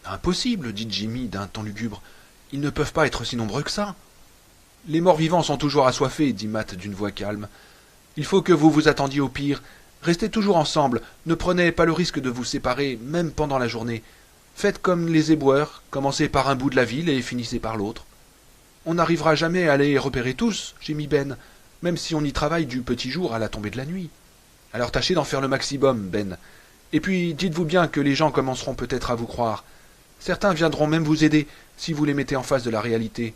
Impossible, dit Jimmy d'un ton lugubre. Ils ne peuvent pas être si nombreux que ça. »« Les morts-vivants sont toujours assoiffés, dit Matt d'une voix calme. Il faut que vous vous attendiez au pire. Restez toujours ensemble, ne prenez pas le risque de vous séparer, même pendant la journée. Faites comme les éboueurs, commencez par un bout de la ville et finissez par l'autre. On n'arrivera jamais à les repérer tous, gémit Ben, même si on y travaille du petit jour à la tombée de la nuit. Alors tâchez d'en faire le maximum, Ben. Et puis dites-vous bien que les gens commenceront peut-être à vous croire. Certains viendront même vous aider, si vous les mettez en face de la réalité.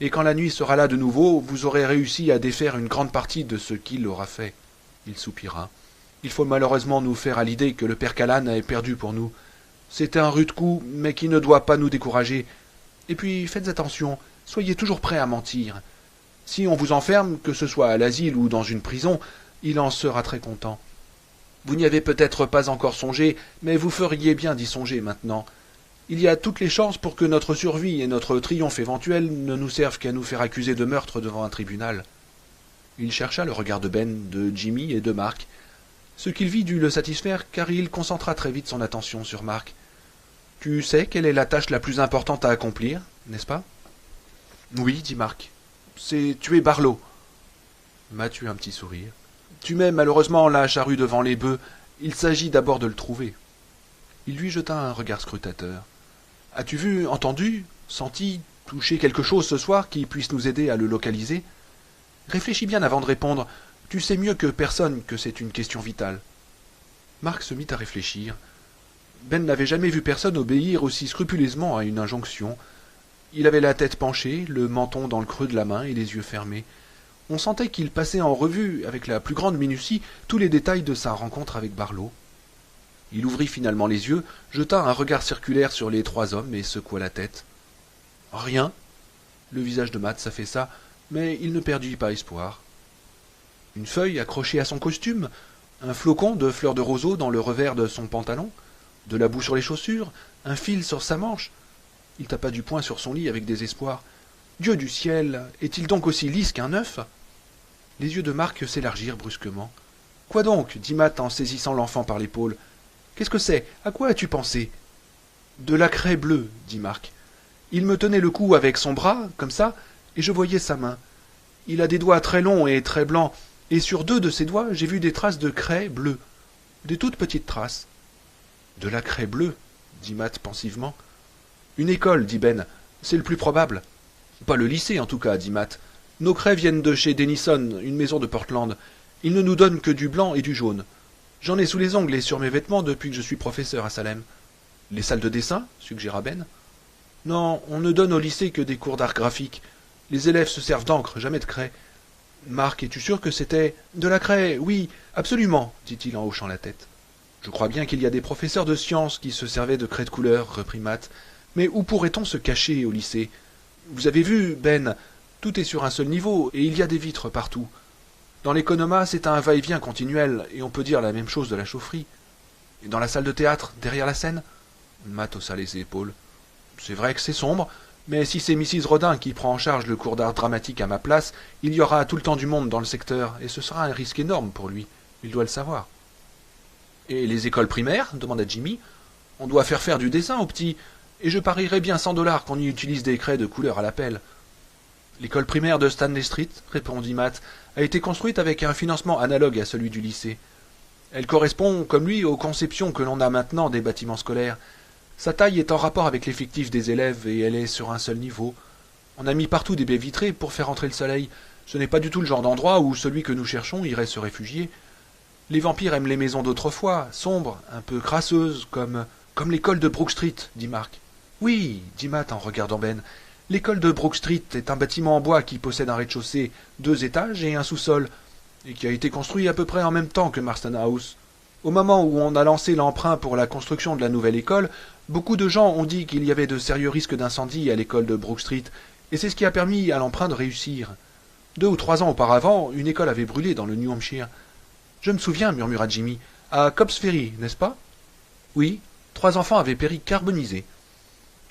Et quand la nuit sera là de nouveau, vous aurez réussi à défaire une grande partie de ce qu'il aura fait. Il soupira. Il faut malheureusement nous faire à l'idée que le père Callan est perdu pour nous. C'est un rude coup, mais qui ne doit pas nous décourager. Et puis, faites attention, soyez toujours prêts à mentir. Si on vous enferme, que ce soit à l'asile ou dans une prison, il en sera très content. Vous n'y avez peut-être pas encore songé, mais vous feriez bien d'y songer maintenant. Il y a toutes les chances pour que notre survie et notre triomphe éventuel ne nous servent qu'à nous faire accuser de meurtre devant un tribunal. Il chercha le regard de Ben, de Jimmy et de Mark. Ce qu'il vit dut le satisfaire, car il concentra très vite son attention sur Mark. « Tu sais quelle est la tâche la plus importante à accomplir, n'est-ce pas ?»« Oui, dit Mark. C'est tuer Barlow. » Matt eut un petit sourire. « Tu mets malheureusement la charrue devant les bœufs. Il s'agit d'abord de le trouver. » Il lui jeta un regard scrutateur. « As-tu vu, entendu, senti, touché quelque chose ce soir qui puisse nous aider à le localiser ? Réfléchis bien avant de répondre. Tu sais mieux que personne que c'est une question vitale. » Mark se mit à réfléchir. Ben n'avait jamais vu personne obéir aussi scrupuleusement à une injonction. Il avait la tête penchée, le menton dans le creux de la main et les yeux fermés. On sentait qu'il passait en revue, avec la plus grande minutie, tous les détails de sa rencontre avec Barlow. Il ouvrit finalement les yeux, jeta un regard circulaire sur les trois hommes et secoua la tête. « Rien ?» Le visage de Matt s'affaissa, mais il ne perdit pas espoir. Une feuille accrochée à son costume, un flocon de fleurs de roseau dans le revers de son pantalon. De la boue sur les chaussures, un fil sur sa manche. Il tapa du poing sur son lit avec désespoir. Dieu du ciel, est-il donc aussi lisse qu'un œuf? Les yeux de Marc s'élargirent brusquement. Quoi donc? Dit Matt en saisissant l'enfant par l'épaule. Qu'est-ce que c'est? À quoi as-tu pensé? De la craie bleue, dit Marc. Il me tenait le cou avec son bras, comme ça, et je voyais sa main. Il a des doigts très longs et très blancs, et sur 2 de ses doigts j'ai vu des traces de craie bleue. Des toutes petites traces. De la craie bleue, dit Matt pensivement. Une école, dit Ben. C'est le plus probable. Pas le lycée, en tout cas, dit Matt. Nos craies viennent de chez Denison, une maison de Portland. Ils ne nous donnent que du blanc et du jaune. J'en ai sous les ongles et sur mes vêtements depuis que je suis professeur à Salem. Les salles de dessin, suggéra Ben. Non, on ne donne au lycée que des cours d'art graphique. Les élèves se servent d'encre, jamais de craie. Marc, es-tu sûr que c'était... De la craie, oui, absolument, dit-il en hochant la tête. Je crois bien qu'il y a des professeurs de sciences qui se servaient de craie de couleur, reprit Matt. Mais où pourrait-on se cacher au lycée? Vous avez vu, Ben, tout est sur un seul niveau, et il y a des vitres partout. Dans l'économat, c'est un va-et-vient continuel, et on peut dire la même chose de la chaufferie. Et dans la salle de théâtre, derrière la scène? Matt haussa les épaules. C'est vrai que c'est sombre, mais si c'est Mrs. Rodin qui prend en charge le cours d'art dramatique à ma place, il y aura tout le temps du monde dans le secteur, et ce sera un risque énorme pour lui. Il doit le savoir. Et les écoles primaires? Demanda Jimmy. On doit faire du dessin aux petits, et je parierais bien $100 qu'on y utilise des craies de couleur à l'appel. L'école primaire de Stanley Street, répondit Matt, a été construite avec un financement analogue à celui du lycée. Elle correspond, comme lui, aux conceptions que l'on a maintenant des bâtiments scolaires. Sa taille est en rapport avec l'effectif des élèves et elle est sur un seul niveau. On a mis partout des baies vitrées pour faire entrer le soleil. Ce n'est pas du tout le genre d'endroit où celui que nous cherchons irait se réfugier. Les vampires aiment les maisons d'autrefois, sombres, un peu crasseuses, comme l'école de Brook Street, dit Marc. Oui, dit Matt en regardant Ben. L'école de Brook Street est un bâtiment en bois qui possède un rez-de-chaussée, 2 étages et un sous-sol, et qui a été construit à peu près en même temps que Marston House. Au moment où on a lancé l'emprunt pour la construction de la nouvelle école, beaucoup de gens ont dit qu'il y avait de sérieux risques d'incendie à l'école de Brook Street, et c'est ce qui a permis à l'emprunt de réussir. 2 ou 3 ans auparavant, une école avait brûlé dans le New Hampshire. Je me souviens, murmura Jimmy, à Cobbs Ferry, n'est-ce pas? Oui, 3 enfants avaient péri carbonisés.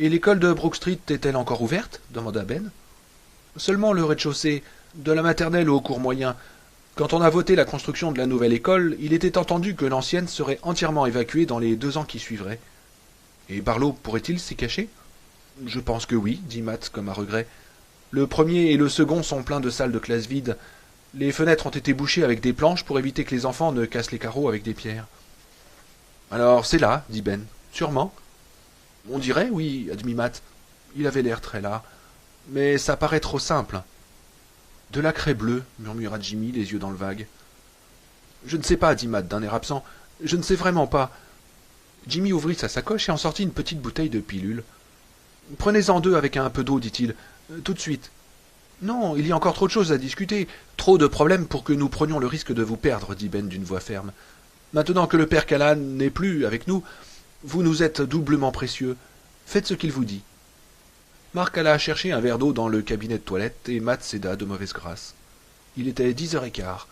Et l'école de Brook Street est-elle encore ouverte? Demanda Ben. Seulement le rez-de-chaussée, de la maternelle au cours moyen. Quand on a voté la construction de la nouvelle école, il était entendu que l'ancienne serait entièrement évacuée dans les 2 ans qui suivraient. Et Barlow pourrait-il s'y cacher? Je pense que oui, dit Matt comme à regret. Le premier et le second sont pleins de salles de classe vides. Les fenêtres ont été bouchées avec des planches pour éviter que les enfants ne cassent les carreaux avec des pierres. Alors c'est là, dit Ben. Sûrement. On dirait, oui, admit Matt. Il avait l'air très las. Mais ça paraît trop simple. De la craie bleue, murmura Jimmy, les yeux dans le vague. Je ne sais pas, dit Matt d'un air absent. Je ne sais vraiment pas. Jimmy ouvrit sa sacoche et en sortit une petite bouteille de pilule. Prenez-en 2 avec un peu d'eau, dit-il. Tout de suite. Non, il y a encore trop de choses à discuter. Trop de problèmes pour que nous prenions le risque de vous perdre, dit Ben d'une voix ferme. Maintenant que le père Callahan n'est plus avec nous, vous nous êtes doublement précieux. Faites ce qu'il vous dit. Marc alla chercher un verre d'eau dans le cabinet de toilette et Matt céda de mauvaise grâce. Il était 10h15.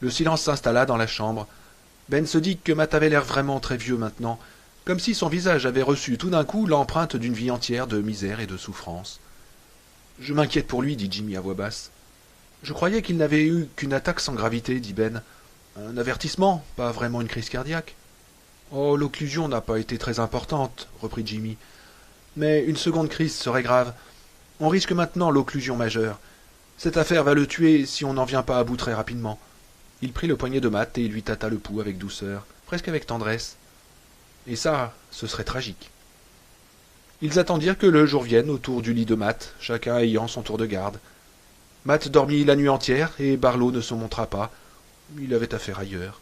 Le silence s'installa dans la chambre. Ben se dit que Matt avait l'air vraiment très vieux maintenant, comme si son visage avait reçu tout d'un coup l'empreinte d'une vie entière de misère et de souffrance. Je m'inquiète pour lui, dit Jimmy à voix basse. Je croyais qu'il n'avait eu qu'une attaque sans gravité, dit Ben. Un avertissement, pas vraiment une crise cardiaque. Oh, l'occlusion n'a pas été très importante, reprit Jimmy. Mais une seconde crise serait grave. On risque maintenant l'occlusion majeure. Cette affaire va le tuer si on n'en vient pas à bout très rapidement. Il prit le poignet de Matt et lui tâta le pouls avec douceur, presque avec tendresse. Et ça, ce serait tragique. Ils attendirent que le jour vienne autour du lit de Matt, chacun ayant son tour de garde. Matt dormit la nuit entière et Barlow ne se montra pas. Il avait affaire ailleurs.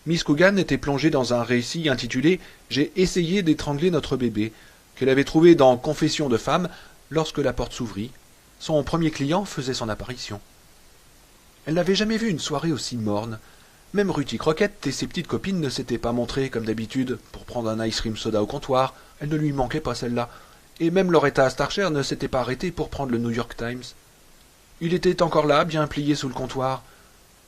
Miss Coogan était plongée dans un récit intitulé « J'ai essayé d'étrangler notre bébé » qu'elle avait trouvé dans Confession de femme lorsque la porte s'ouvrit. Son premier client faisait son apparition. Elle n'avait jamais vu une soirée aussi morne. Même Ruthie Croquette et ses petites copines ne s'étaient pas montrées comme d'habitude pour prendre un ice cream soda au comptoir. Elle ne lui manquait pas celle-là. Et même Loretta Starcher ne s'était pas arrêtée pour prendre le New York Times. Il était encore là, bien plié sous le comptoir.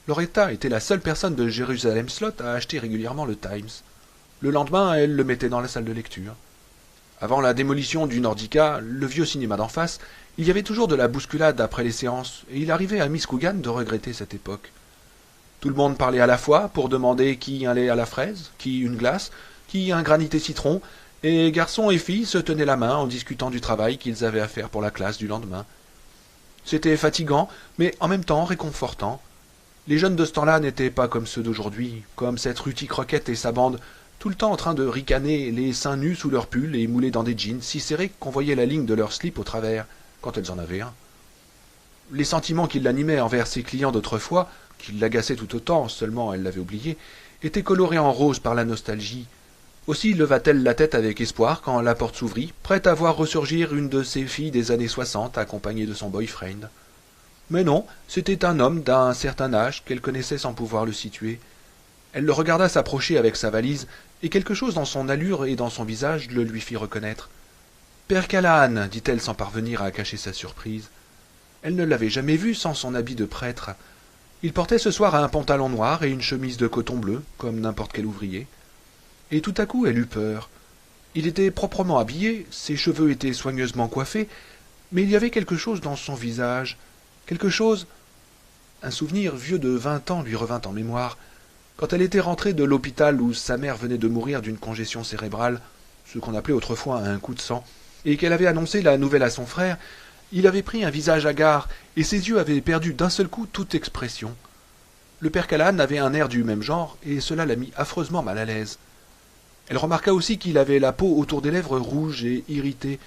Loretta était la seule personne de Jérusalem Slot à acheter régulièrement le Times. Le lendemain, elle le mettait dans la salle de lecture. Avant la démolition du Nordica, le vieux cinéma d'en face, il y avait toujours de la bousculade après les séances, et il arrivait à Miss Coogan de regretter cette époque. Tout le monde parlait à la fois pour demander qui un lait à la fraise, qui une glace, qui un granité citron, et garçons et filles se tenaient la main en discutant du travail qu'ils avaient à faire pour la classe du lendemain. C'était fatigant, mais en même temps réconfortant. Les jeunes de ce temps-là n'étaient pas comme ceux d'aujourd'hui, comme cette Ruty Crockett et sa bande, tout le temps en train de ricaner, les seins nus sous leurs pulls et moulés dans des jeans si serrés qu'on voyait la ligne de leur slip au travers, quand elles en avaient un. Les sentiments qui l'animaient envers ses clients d'autrefois, qui l'agaçaient tout autant, seulement elle l'avait oublié, étaient colorés en rose par la nostalgie. Aussi leva-t-elle la tête avec espoir quand la porte s'ouvrit, prête à voir ressurgir une de ses filles des années 60 accompagnée de son boyfriend. Mais non, c'était un homme d'un certain âge qu'elle connaissait sans pouvoir le situer. Elle le regarda s'approcher avec sa valise, et quelque chose dans son allure et dans son visage le lui fit reconnaître. « Père Callahan » dit-elle sans parvenir à cacher sa surprise. Elle ne l'avait jamais vu sans son habit de prêtre. Il portait ce soir un pantalon noir et une chemise de coton bleu, comme n'importe quel ouvrier. Et tout à coup elle eut peur. Il était proprement habillé, ses cheveux étaient soigneusement coiffés, mais il y avait quelque chose dans son visage, quelque chose... Un souvenir vieux de 20 ans lui revint en mémoire. Quand elle était rentrée de l'hôpital où sa mère venait de mourir d'une congestion cérébrale, ce qu'on appelait autrefois un coup de sang, et qu'elle avait annoncé la nouvelle à son frère, il avait pris un visage hagard, et ses yeux avaient perdu d'un seul coup toute expression. Le père Callahan avait un air du même genre, et cela la mit affreusement mal à l'aise. Elle remarqua aussi qu'il avait la peau autour des lèvres rouge et irritée,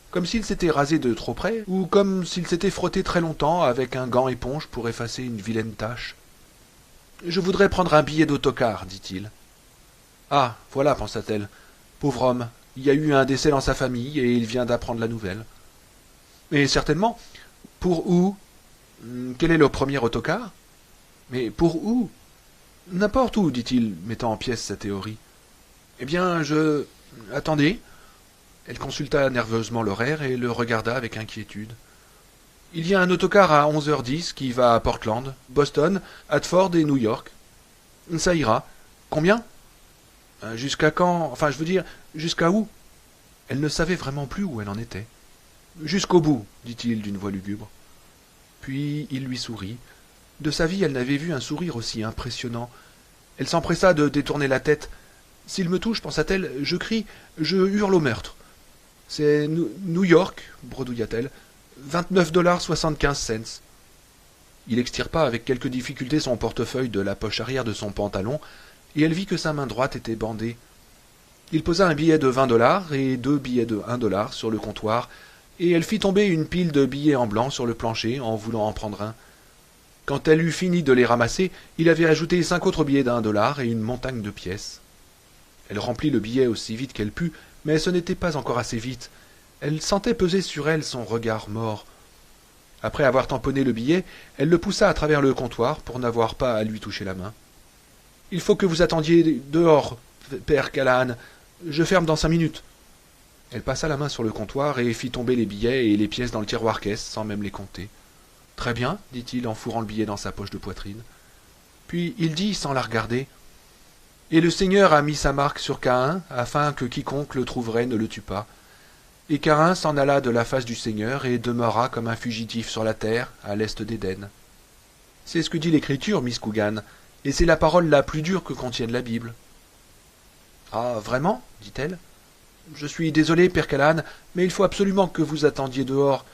comme s'il s'était rasé de trop près, ou comme s'il s'était frotté très longtemps avec un gant éponge pour effacer une vilaine tache. « Je voudrais prendre un billet d'autocar, dit-il. Ah, voilà, pensa-t-elle. Pauvre homme, il y a eu un décès dans sa famille et il vient d'apprendre la nouvelle. Mais certainement. Pour où? Quel est le premier autocar? Mais pour où? N'importe où, dit-il, mettant en pièces sa théorie. Eh bien, Attendez. Elle consulta nerveusement l'horaire et le regarda avec inquiétude. Il y a un autocar à 11h10 qui va à Portland, Boston, Hartford et New York. Ça ira. Combien? Jusqu'à quand? Enfin, je veux dire, jusqu'à où? Elle ne savait vraiment plus où elle en était. Jusqu'au bout, dit-il d'une voix lugubre. Puis il lui sourit. De sa vie, elle n'avait vu un sourire aussi impressionnant. Elle s'empressa de détourner la tête. S'il me touche, pensa-t-elle, je crie, je hurle au meurtre. C'est New York, bredouilla-t-elle. 29,75 $. Il extirpa avec quelque difficulté son portefeuille de la poche arrière de son pantalon, et elle vit que sa main droite était bandée. Il posa un billet de 20 $ et 2 billets de 1 $ sur le comptoir, et elle fit tomber une pile de billets en blanc sur le plancher en voulant en prendre un. Quand elle eut fini de les ramasser, il avait ajouté 5 autres billets d'1 $ et une montagne de pièces. Elle remplit le billet aussi vite qu'elle put, mais ce n'était pas encore assez vite. Elle sentait peser sur elle son regard mort. Après avoir tamponné le billet, elle le poussa à travers le comptoir pour n'avoir pas à lui toucher la main. « Il faut que vous attendiez dehors, père Callahan. Je ferme dans 5 minutes. » Elle passa la main sur le comptoir et fit tomber les billets et les pièces dans le tiroir-caisse sans même les compter. « Très bien, dit-il en fourrant le billet dans sa poche de poitrine. Puis il dit sans la regarder. « Et le Seigneur a mis sa marque sur Caïn afin que quiconque le trouverait ne le tue pas. Et Caïn s'en alla de la face du Seigneur et demeura comme un fugitif sur la terre, à l'est d'Éden. » C'est ce que dit l'Écriture, Miss Coogan, et c'est la parole la plus dure que contienne la Bible. « Ah, vraiment ?» dit-elle. « Je suis désolé, père Callahan, mais il faut absolument que vous attendiez dehors.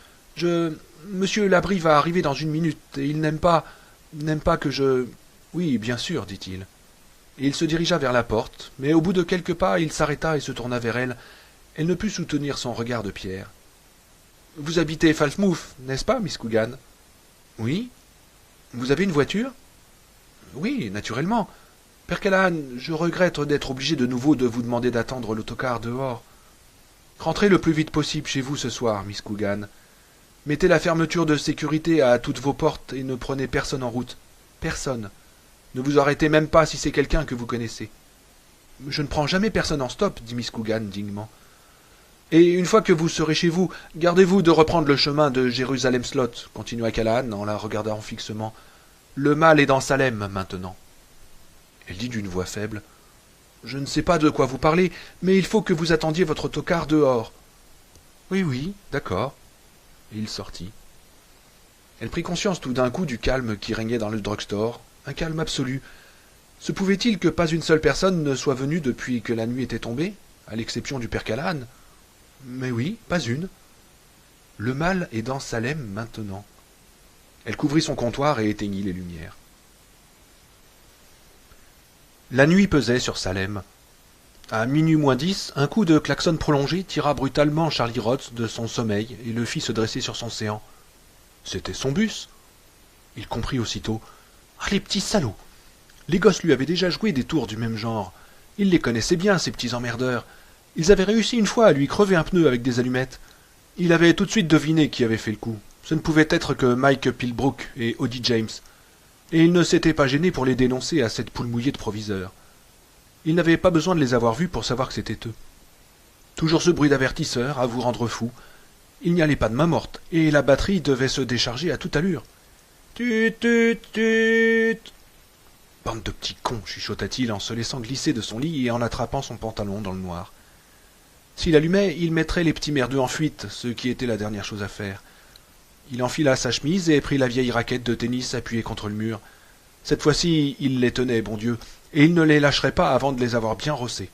Monsieur Labri va arriver dans 1 minute, et il n'aime pas que je... » « Oui, bien sûr, dit-il. Et il se dirigea vers la porte, mais au bout de quelques pas, il s'arrêta et se tourna vers elle. Elle ne put soutenir son regard de pierre. « Vous habitez Falmouth, n'est-ce pas, Miss Coogan ?»« Oui. »« Vous avez une voiture ?»« Oui, naturellement. Père Callahan, je regrette d'être obligé de nouveau de vous demander d'attendre l'autocar dehors. Rentrez le plus vite possible chez vous ce soir, Miss Coogan. Mettez la fermeture de sécurité à toutes vos portes et ne prenez personne en route. Personne. Ne vous arrêtez même pas si c'est quelqu'un que vous connaissez. »« Je ne prends jamais personne en stop, dit Miss Coogan dignement. Et une fois que vous serez chez vous, gardez-vous de reprendre le chemin de Jérusalem Slot, continua Callahan en la regardant fixement. Le mal est dans Salem, maintenant. Elle dit d'une voix faible. Je ne sais pas de quoi vous parlez, mais il faut que vous attendiez votre autocar dehors. Oui, oui, d'accord. Et il sortit. Elle prit conscience tout d'un coup du calme qui régnait dans le drugstore, un calme absolu. Se pouvait-il que pas une seule personne ne soit venue depuis que la nuit était tombée, à l'exception du père Callahan? Mais oui, pas une. Le mal est dans Salem maintenant. Elle couvrit son comptoir et éteignit les lumières. La nuit pesait sur Salem. À minuit moins 10, un coup de klaxon prolongé tira brutalement Charlie Rhodes de son sommeil et le fit se dresser sur son séant. C'était son bus. Il comprit aussitôt. Ah, les petits salauds! Les gosses lui avaient déjà joué des tours du même genre. Il les connaissait bien, ces petits emmerdeurs. Ils avaient réussi une fois à lui crever un pneu avec des allumettes. Il avait tout de suite deviné qui avait fait le coup. Ce ne pouvait être que Mike Pilbrook et Odie James. Et il ne s'était pas gêné pour les dénoncer à cette poule mouillée de proviseurs. Il n'avait pas besoin de les avoir vus pour savoir que c'était eux. Toujours ce bruit d'avertisseur à vous rendre fou. Il n'y allait pas de main morte, et la batterie devait se décharger à toute allure. Tut, tut, tut. Bande de petits cons, chuchota-t-il en se laissant glisser de son lit et en attrapant son pantalon dans le noir. S'il allumait, il mettrait les petits merdeux en fuite, ce qui était la dernière chose à faire. Il enfila sa chemise et prit la vieille raquette de tennis appuyée contre le mur. Cette fois-ci, il les tenait, bon Dieu, et il ne les lâcherait pas avant de les avoir bien rossés.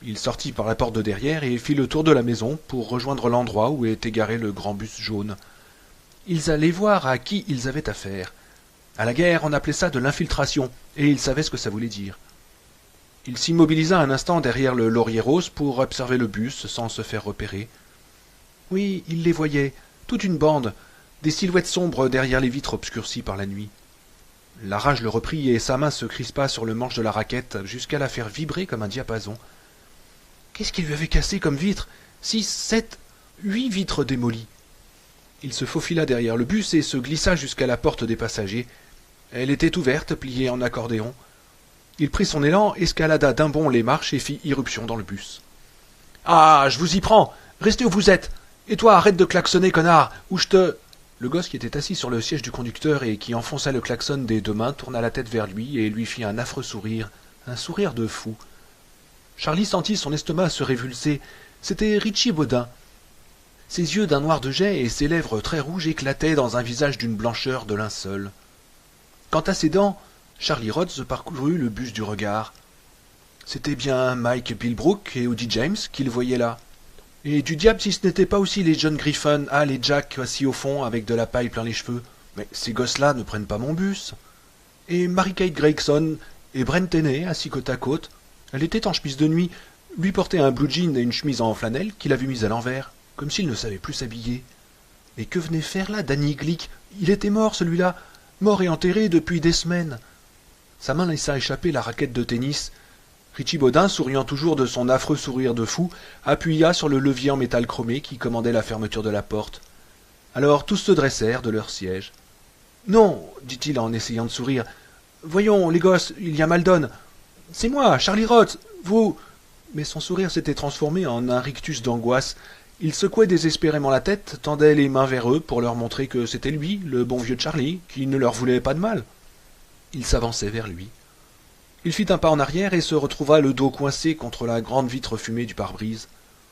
Il sortit par la porte de derrière et fit le tour de la maison pour rejoindre l'endroit où était garé le grand bus jaune. Ils allaient voir à qui ils avaient affaire. À la guerre, on appelait ça de l'infiltration, et il savait ce que ça voulait dire. Il s'immobilisa un instant derrière le laurier rose pour observer le bus sans se faire repérer. Oui, il les voyait, toute une bande, des silhouettes sombres derrière les vitres obscurcies par la nuit. La rage le reprit et sa main se crispa sur le manche de la raquette jusqu'à la faire vibrer comme un diapason. Qu'est-ce qu'il lui avait cassé comme vitres? 6, 7, 8 vitres démolies. Il se faufila derrière le bus et se glissa jusqu'à la porte des passagers. Elle était ouverte, pliée en accordéon. Il prit son élan, escalada d'un bond les marches et fit irruption dans le bus. « Ah, je vous y prends! Restez où vous êtes! Et toi, arrête de klaxonner, connard, ou je te... » Le gosse qui était assis sur le siège du conducteur et qui enfonçait le klaxon des deux mains tourna la tête vers lui et lui fit un affreux sourire, un sourire de fou. Charlie sentit son estomac se révulser. C'était Richie Baudin. Ses yeux d'un noir de jais et ses lèvres très rouges éclataient dans un visage d'une blancheur de linceul. Quant à ses dents, Charlie Rhodes parcourut le bus du regard. C'était bien Mike Pilbrook et Odie James qu'il voyait là. Et du diable si ce n'était pas aussi les John Griffin, Hal et Jack assis au fond avec de la paille plein les cheveux. Mais ces gosses-là ne prennent pas mon bus. Et Mary-Kate Gregson et Brent Tenney assis côte à côte. Elle était en chemise de nuit, lui portait un blue jean et une chemise en flanelle qu'il avait mise à l'envers, comme s'il ne savait plus s'habiller. Et que venait faire là Danny Glick? Il était mort, celui-là, mort et enterré depuis des semaines. Sa main laissa échapper la raquette de tennis. Richie Baudin, souriant toujours de son affreux sourire de fou, appuya sur le levier en métal chromé qui commandait la fermeture de la porte. Alors tous se dressèrent de leur siège. « Non, dit-il en essayant de sourire. Voyons, les gosses, il y a mal donne. C'est moi, Charlie Rhodes, vous... » Mais son sourire s'était transformé en un rictus d'angoisse. Il secouait désespérément la tête, tendait les mains vers eux pour leur montrer que c'était lui, le bon vieux Charlie, qui ne leur voulait pas de mal. Il s'avançait vers lui. Il fit un pas en arrière et se retrouva le dos coincé contre la grande vitre fumée du pare-brise.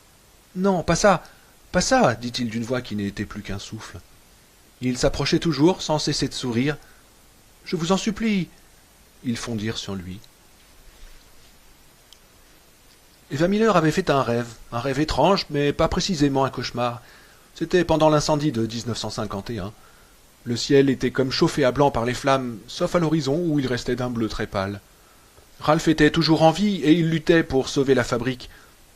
« Non, pas ça, dit-il d'une voix qui n'était plus qu'un souffle. Ils s'approchaient toujours, sans cesser de sourire. « Je vous en supplie !» Ils fondirent sur lui. Eva Miller avait fait un rêve étrange, mais pas précisément un cauchemar. C'était pendant l'incendie de 1951. Le ciel était comme chauffé à blanc par les flammes, sauf à l'horizon où il restait d'un bleu très pâle. Ralph était toujours en vie et il luttait pour sauver la fabrique.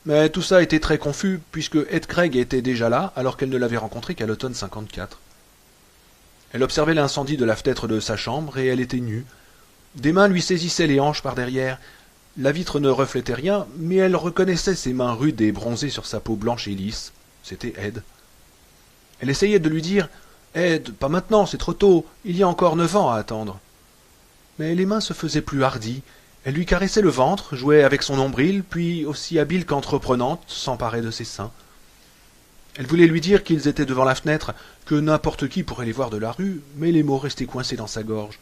Mais tout ça était très confus, puisque Ed Craig était déjà là, alors qu'elle ne l'avait rencontré qu'à l'automne 54. Elle observait l'incendie de la fenêtre de sa chambre et elle était nue. Des mains lui saisissaient les hanches par derrière. La vitre ne reflétait rien, mais elle reconnaissait ses mains rudes et bronzées sur sa peau blanche et lisse. C'était Ed. Elle essayait de lui dire « Ed, pas maintenant, c'est trop tôt, il y a encore 9 ans à attendre. » Mais les mains se faisaient plus hardies. Elle lui caressait le ventre, jouait avec son nombril, puis, aussi habile qu'entreprenante, s'emparait de ses seins. Elle voulait lui dire qu'ils étaient devant la fenêtre, que n'importe qui pourrait les voir de la rue, mais les mots restaient coincés dans sa gorge.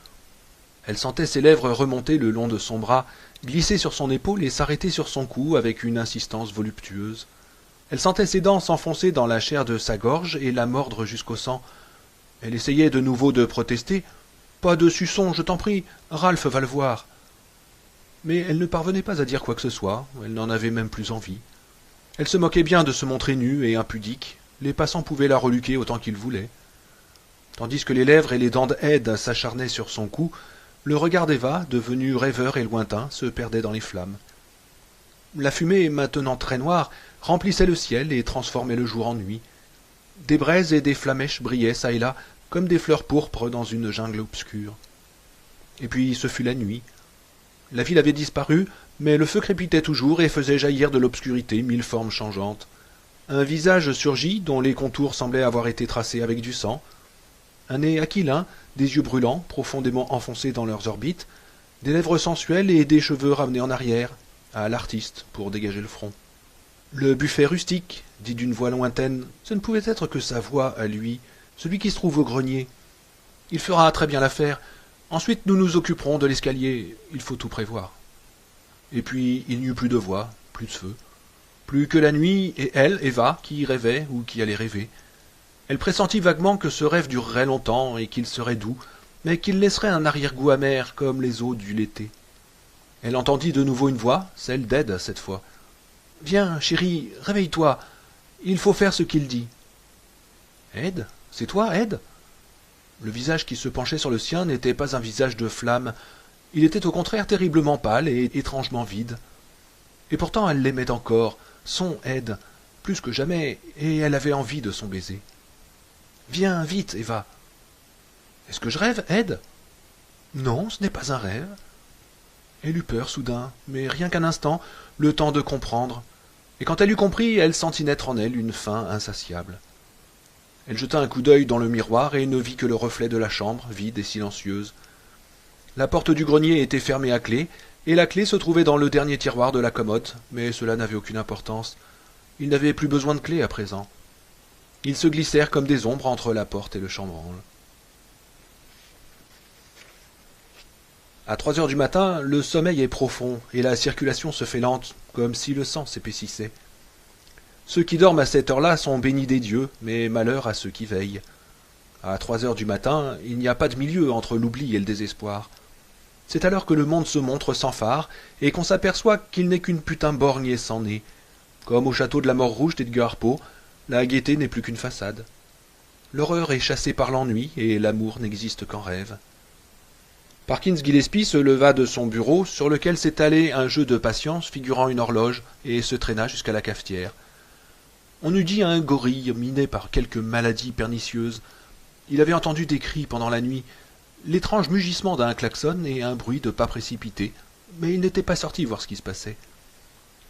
Elle sentait ses lèvres remonter le long de son bras, glisser sur son épaule et s'arrêter sur son cou avec une insistance voluptueuse. Elle sentait ses dents s'enfoncer dans la chair de sa gorge et la mordre jusqu'au sang. Elle essayait de nouveau de protester. « Pas de suçon, je t'en prie, Ralph va le voir. » Mais elle ne parvenait pas à dire quoi que ce soit, elle n'en avait même plus envie. Elle se moquait bien de se montrer nue et impudique, les passants pouvaient la reluquer autant qu'ils voulaient. Tandis que les lèvres et les dents d'Ed s'acharnaient sur son cou, le regard d'Eva, devenu rêveur et lointain, se perdait dans les flammes. La fumée, maintenant très noire, remplissait le ciel et transformait le jour en nuit. Des braises et des flamèches brillaient çà et là, comme des fleurs pourpres dans une jungle obscure. Et puis ce fut la nuit. La ville avait disparu, mais le feu crépitait toujours et faisait jaillir de l'obscurité 1000 formes changeantes. Un visage surgit dont les contours semblaient avoir été tracés avec du sang. Un nez aquilin, des yeux brûlants, profondément enfoncés dans leurs orbites, des lèvres sensuelles et des cheveux ramenés en arrière, à l'artiste, pour dégager le front. Le buffet rustique, dit d'une voix lointaine, ce ne pouvait être que sa voix à lui, celui qui se trouve au grenier. Il fera très bien l'affaire. Ensuite nous nous occuperons de l'escalier, il faut tout prévoir. Et puis il n'y eut plus de voix, plus de feu. Plus que la nuit et elle, Eva, qui rêvait ou qui allait rêver. Elle pressentit vaguement que ce rêve durerait longtemps et qu'il serait doux, mais qu'il laisserait un arrière-goût amer comme les eaux du l'été. Elle entendit de nouveau une voix, celle d'Ed cette fois. « Viens, chérie, réveille-toi, il faut faire ce qu'il dit. »« Ed ? C'est toi, Ed ?» Le visage qui se penchait sur le sien n'était pas un visage de flamme, il était au contraire terriblement pâle et étrangement vide. Et pourtant elle l'aimait encore, son Ed, plus que jamais, et elle avait envie de son baiser. « Viens, vite, Eva. »« Est-ce que je rêve, Ed ?»« Non, ce n'est pas un rêve. » Elle eut peur soudain, mais rien qu'un instant, le temps de comprendre, et quand elle eut compris, elle sentit naître en elle une faim insatiable. Elle jeta un coup d'œil dans le miroir et ne vit que le reflet de la chambre, vide et silencieuse. La porte du grenier était fermée à clé, et la clé se trouvait dans le dernier tiroir de la commode, mais cela n'avait aucune importance. Ils n'avaient plus besoin de clé à présent. Ils se glissèrent comme des ombres entre la porte et le chambranle. À 3 heures du matin, le sommeil est profond, et la circulation se fait lente, comme si le sang s'épaississait. Ceux qui dorment à cette heure-là sont bénis des dieux, mais malheur à ceux qui veillent. À 3 heures du matin, il n'y a pas de milieu entre l'oubli et le désespoir. C'est alors que le monde se montre sans phare, et qu'on s'aperçoit qu'il n'est qu'une putain borgne et sans nez. Comme au château de la mort rouge d'Edgar Poe, la gaieté n'est plus qu'une façade. L'horreur est chassée par l'ennui, et l'amour n'existe qu'en rêve. Parkins Gillespie se leva de son bureau, sur lequel s'étalait un jeu de patience figurant une horloge, et se traîna jusqu'à la cafetière. On eût dit un gorille miné par quelque maladie pernicieuse. Il avait entendu des cris pendant la nuit, l'étrange mugissement d'un klaxon et un bruit de pas précipités, mais il n'était pas sorti voir ce qui se passait.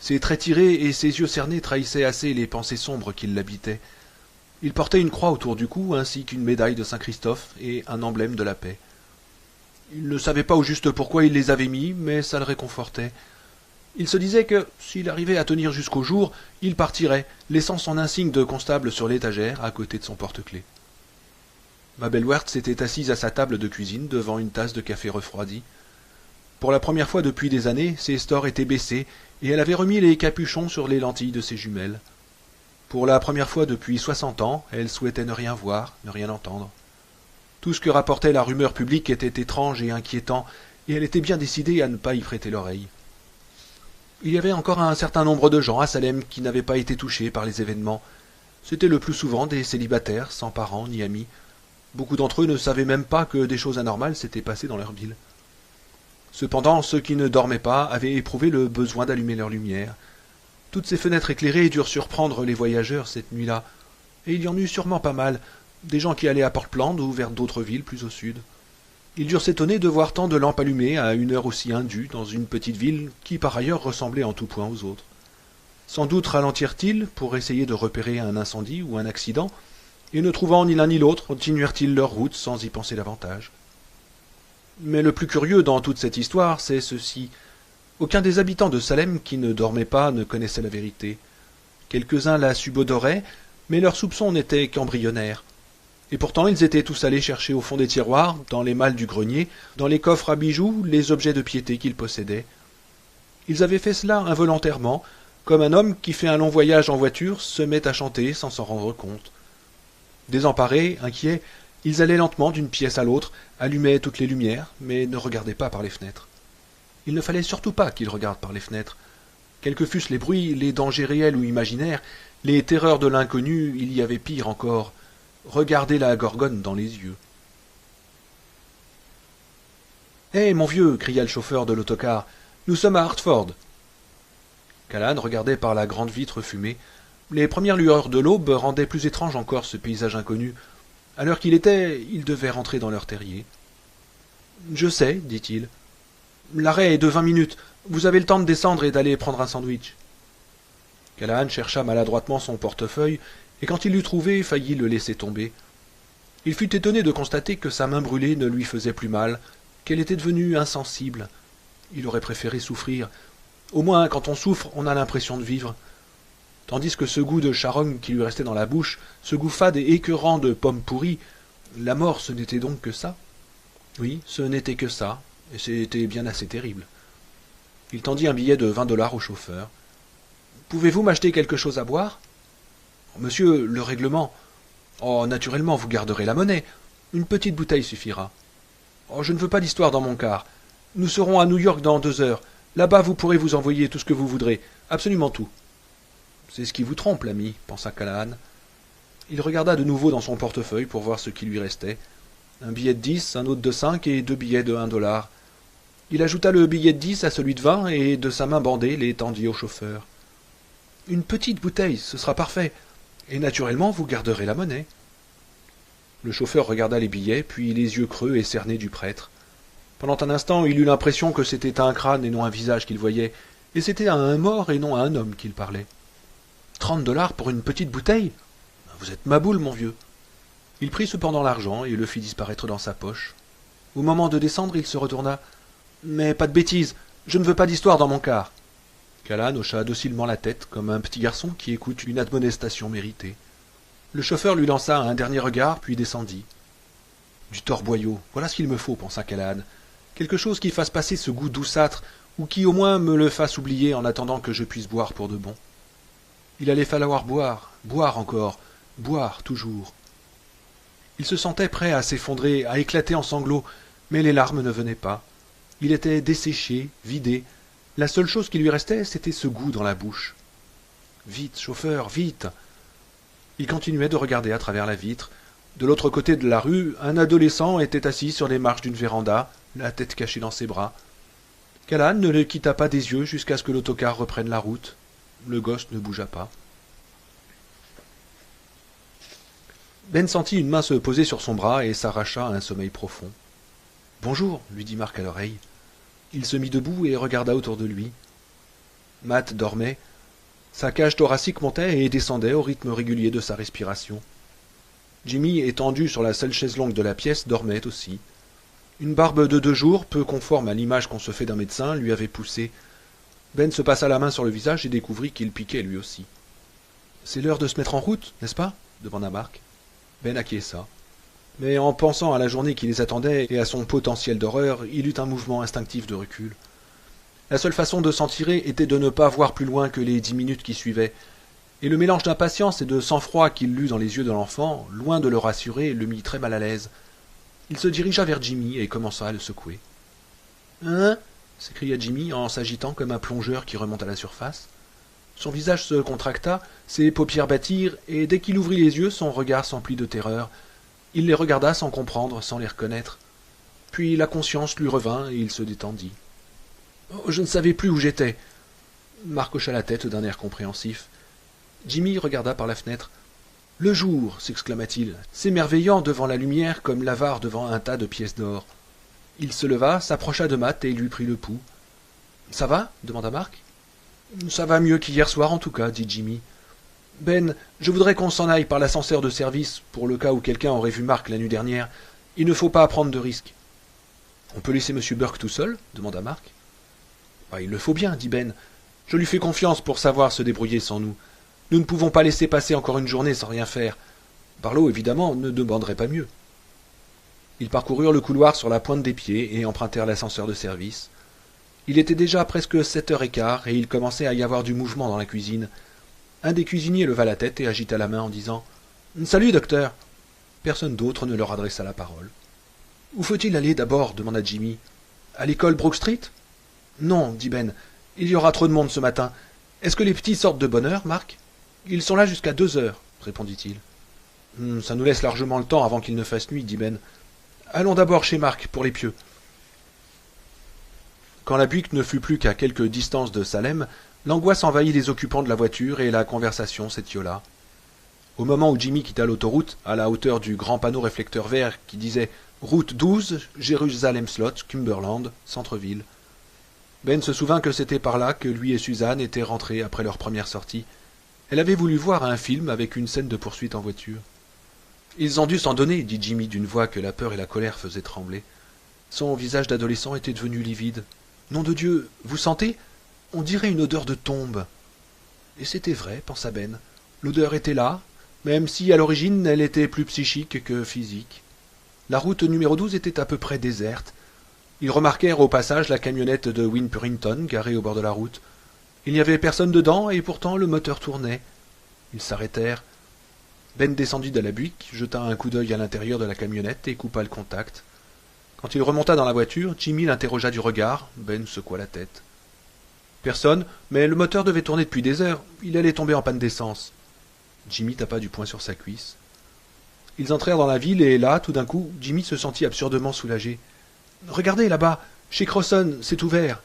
Ses traits tirés et ses yeux cernés trahissaient assez les pensées sombres qui l'habitaient. Il portait une croix autour du cou, ainsi qu'une médaille de Saint-Christophe et un emblème de la paix. Il ne savait pas au juste pourquoi il les avait mis, mais ça le réconfortait. Il se disait que, s'il arrivait à tenir jusqu'au jour, il partirait, laissant son insigne de constable sur l'étagère, à côté de son porte-clés. Mabel Wertz s'était assise à sa table de cuisine, devant une tasse de café refroidi. Pour la première fois depuis des années, ses stores étaient baissés, et elle avait remis les capuchons sur les lentilles de ses jumelles. Pour la première fois depuis 60 ans, elle souhaitait ne rien voir, ne rien entendre. Tout ce que rapportait la rumeur publique était étrange et inquiétant, et elle était bien décidée à ne pas y prêter l'oreille. Il y avait encore un certain nombre de gens à Salem qui n'avaient pas été touchés par les événements. C'étaient le plus souvent des célibataires, sans parents ni amis. Beaucoup d'entre eux ne savaient même pas que des choses anormales s'étaient passées dans leur ville. Cependant, ceux qui ne dormaient pas avaient éprouvé le besoin d'allumer leur lumière. Toutes ces fenêtres éclairées durent surprendre les voyageurs cette nuit-là, et il y en eut sûrement pas mal, des gens qui allaient à Portland ou vers d'autres villes plus au sud. Ils durent s'étonner de voir tant de lampes allumées à une heure aussi indue dans une petite ville qui par ailleurs ressemblait en tout point aux autres. Sans doute ralentirent-ils pour essayer de repérer un incendie ou un accident, et ne trouvant ni l'un ni l'autre, continuèrent-ils leur route sans y penser davantage. Mais le plus curieux dans toute cette histoire, c'est ceci. Aucun des habitants de Salem qui ne dormaient pas ne connaissait la vérité. Quelques-uns la subodoraient, mais leurs soupçons n'étaient qu'embryonnaires. Et pourtant ils étaient tous allés chercher au fond des tiroirs, dans les malles du grenier, dans les coffres à bijoux, les objets de piété qu'ils possédaient. Ils avaient fait cela involontairement, comme un homme qui fait un long voyage en voiture se met à chanter sans s'en rendre compte. Désemparés, inquiets, ils allaient lentement d'une pièce à l'autre, allumaient toutes les lumières, mais ne regardaient pas par les fenêtres. Il ne fallait surtout pas qu'ils regardent par les fenêtres. Quels que fussent les bruits, les dangers réels ou imaginaires, les terreurs de l'inconnu, il y avait pire encore. Regarder la Gorgone dans les yeux. « Hé, mon vieux !» cria le chauffeur de l'autocar. « Nous sommes à Hartford !» Callahan regardait par la grande vitre fumée. Les premières lueurs de l'aube rendaient plus étrange encore ce paysage inconnu. À l'heure qu'il était, ils devaient rentrer dans leur terrier. « Je sais, dit-il. L'arrêt est de 20 minutes. Vous avez le temps de descendre et d'aller prendre un sandwich. » Callahan chercha maladroitement son portefeuille, et quand il l'eut trouvé, faillit le laisser tomber. Il fut étonné de constater que sa main brûlée ne lui faisait plus mal, qu'elle était devenue insensible. Il aurait préféré souffrir. Au moins, quand on souffre, on a l'impression de vivre. Tandis que ce goût de charogne qui lui restait dans la bouche, ce goût fade et écœurant de pommes pourries, la mort, ce n'était donc que ça? Oui, ce n'était que ça, et c'était bien assez terrible. Il tendit un billet de 20 $ au chauffeur. « Pouvez-vous m'acheter quelque chose à boire ?»« Monsieur, le règlement. »« Oh, naturellement, vous garderez la monnaie. Une petite bouteille suffira. »« Oh, je ne veux pas d'histoire dans mon car. Nous serons à New York dans 2 heures. Là-bas, vous pourrez vous envoyer tout ce que vous voudrez. Absolument tout. » « C'est ce qui vous trompe, l'ami, » pensa Callahan. Il regarda de nouveau dans son portefeuille pour voir ce qui lui restait. Un billet de 10, un autre de 5 et 2 billets de 1 $. Il ajouta le billet de 10 à celui de 20 et de sa main bandée les tendit au chauffeur. « Une petite bouteille, ce sera parfait. Et naturellement, vous garderez la monnaie. » Le chauffeur regarda les billets, puis les yeux creux et cernés du prêtre. Pendant un instant, il eut l'impression que c'était à un crâne et non un visage qu'il voyait, et c'était à un mort et non à un homme qu'il parlait. 30 $ pour une petite bouteille? Vous êtes ma boule, mon vieux. Il prit cependant l'argent et le fit disparaître dans sa poche. Au moment de descendre, il se retourna. « Mais pas de bêtises, je ne veux pas d'histoire dans mon car. » Callahan hocha docilement la tête, comme un petit garçon qui écoute une admonestation méritée. Le chauffeur lui lança un dernier regard, puis descendit. « Du torboyau, voilà ce qu'il me faut, » pensa Callahan. « Quelque chose qui fasse passer ce goût douceâtre, ou qui au moins me le fasse oublier en attendant que je puisse boire pour de bon. » Il allait falloir boire, boire encore, boire toujours. Il se sentait prêt à s'effondrer, à éclater en sanglots, mais les larmes ne venaient pas. Il était desséché, vidé. La seule chose qui lui restait, c'était ce goût dans la bouche. « Vite, chauffeur, vite !» Il continuait de regarder à travers la vitre. De l'autre côté de la rue, un adolescent était assis sur les marches d'une véranda, la tête cachée dans ses bras. Callahan ne le quitta pas des yeux jusqu'à ce que l'autocar reprenne la route. Le gosse ne bougea pas. Ben sentit une main se poser sur son bras et s'arracha à un sommeil profond. « Bonjour » lui dit Marc à l'oreille. Il se mit debout et regarda autour de lui. Matt dormait. Sa cage thoracique montait et descendait au rythme régulier de sa respiration. Jimmy, étendu sur la seule chaise longue de la pièce, dormait aussi. Une barbe de 2 jours, peu conforme à l'image qu'on se fait d'un médecin, lui avait poussé. Ben se passa la main sur le visage et découvrit qu'il piquait lui aussi. « C'est l'heure de se mettre en route, n'est-ce pas ?» demanda Marc. Ben acquiesça. Mais en pensant à la journée qui les attendait et à son potentiel d'horreur, il eut un mouvement instinctif de recul. La seule façon de s'en tirer était de ne pas voir plus loin que les 10 minutes qui suivaient, et le mélange d'impatience et de sang-froid qu'il lut dans les yeux de l'enfant, loin de le rassurer, le mit très mal à l'aise. Il se dirigea vers Jimmy et commença à le secouer. « Hein ?» s'écria Jimmy en s'agitant comme un plongeur qui remonte à la surface. Son visage se contracta, ses paupières battirent, et dès qu'il ouvrit les yeux, son regard s'emplit de terreur. Il les regarda sans comprendre, sans les reconnaître. Puis la conscience lui revint et il se détendit. « Oh, je ne savais plus où j'étais. » Marc hocha la tête d'un air compréhensif. Jimmy regarda par la fenêtre. « Le jour !» s'exclama-t-il, s'émerveillant devant la lumière comme l'avare devant un tas de pièces d'or. Il se leva, s'approcha de Matt et lui prit le pouls. « Ça va ?» demanda Marc. « Ça va mieux qu'hier soir en tout cas, » dit Jimmy. « Ben, je voudrais qu'on s'en aille par l'ascenseur de service, pour le cas où quelqu'un aurait vu Marc la nuit dernière. Il ne faut pas prendre de risques. »« On peut laisser M. Burke tout seul ?» demanda Marc. « Il le faut bien, » dit Ben. « Je lui fais confiance pour savoir se débrouiller sans nous. Nous ne pouvons pas laisser passer encore une journée sans rien faire. Barlow, évidemment, ne demanderait pas mieux. Ils parcoururent le couloir sur la pointe des pieds et empruntèrent l'ascenseur de service. Il était déjà presque 7h15 et il commençait à y avoir du mouvement dans la cuisine. Un des cuisiniers leva la tête et agita la main en disant « Salut, docteur !» Personne d'autre ne leur adressa la parole. « Où faut-il aller d'abord » demanda Jimmy. « À l'école Brook Street ?»« Non, dit Ben. Il y aura trop de monde ce matin. Est-ce que les petits sortent de bonne heure, Marc ?»« Ils sont là jusqu'à 2h, répondit-il. « Ça nous laisse largement le temps avant qu'il ne fasse nuit, dit Ben. Allons d'abord chez Marc pour les pieux. » Quand la Buick ne fut plus qu'à quelque distance de Salem, l'angoisse envahit les occupants de la voiture et la conversation s'étiola. Au moment où Jimmy quitta l'autoroute, à la hauteur du grand panneau réflecteur vert qui disait « Route 12, Jérusalem Slot, Cumberland, centre-ville », Ben se souvint que c'était par là que lui et Suzanne étaient rentrés après leur première sortie. Elle avait voulu voir un film avec une scène de poursuite en voiture. « Ils ont dû s'en donner, » dit Jimmy d'une voix que la peur et la colère faisaient trembler. Son visage d'adolescent était devenu livide. « Nom de Dieu, vous sentez ? On dirait une odeur de tombe. » Et c'était vrai, pensa Ben. L'odeur était là, même si à l'origine elle était plus psychique que physique. La route numéro 12 était à peu près déserte. Ils remarquèrent au passage la camionnette de Win Purington garée au bord de la route. Il n'y avait personne dedans et pourtant le moteur tournait. Ils s'arrêtèrent. Ben descendit de la Buick, jeta un coup d'œil à l'intérieur de la camionnette et coupa le contact. Quand il remonta dans la voiture, Jimmy l'interrogea du regard. Ben secoua la tête. Personne, mais le moteur devait tourner depuis des heures. Il allait tomber en panne d'essence. Jimmy tapa du poing sur sa cuisse. Ils entrèrent dans la ville et là, tout d'un coup, Jimmy se sentit absurdement soulagé. « Regardez, là-bas, chez Crosson, c'est ouvert. »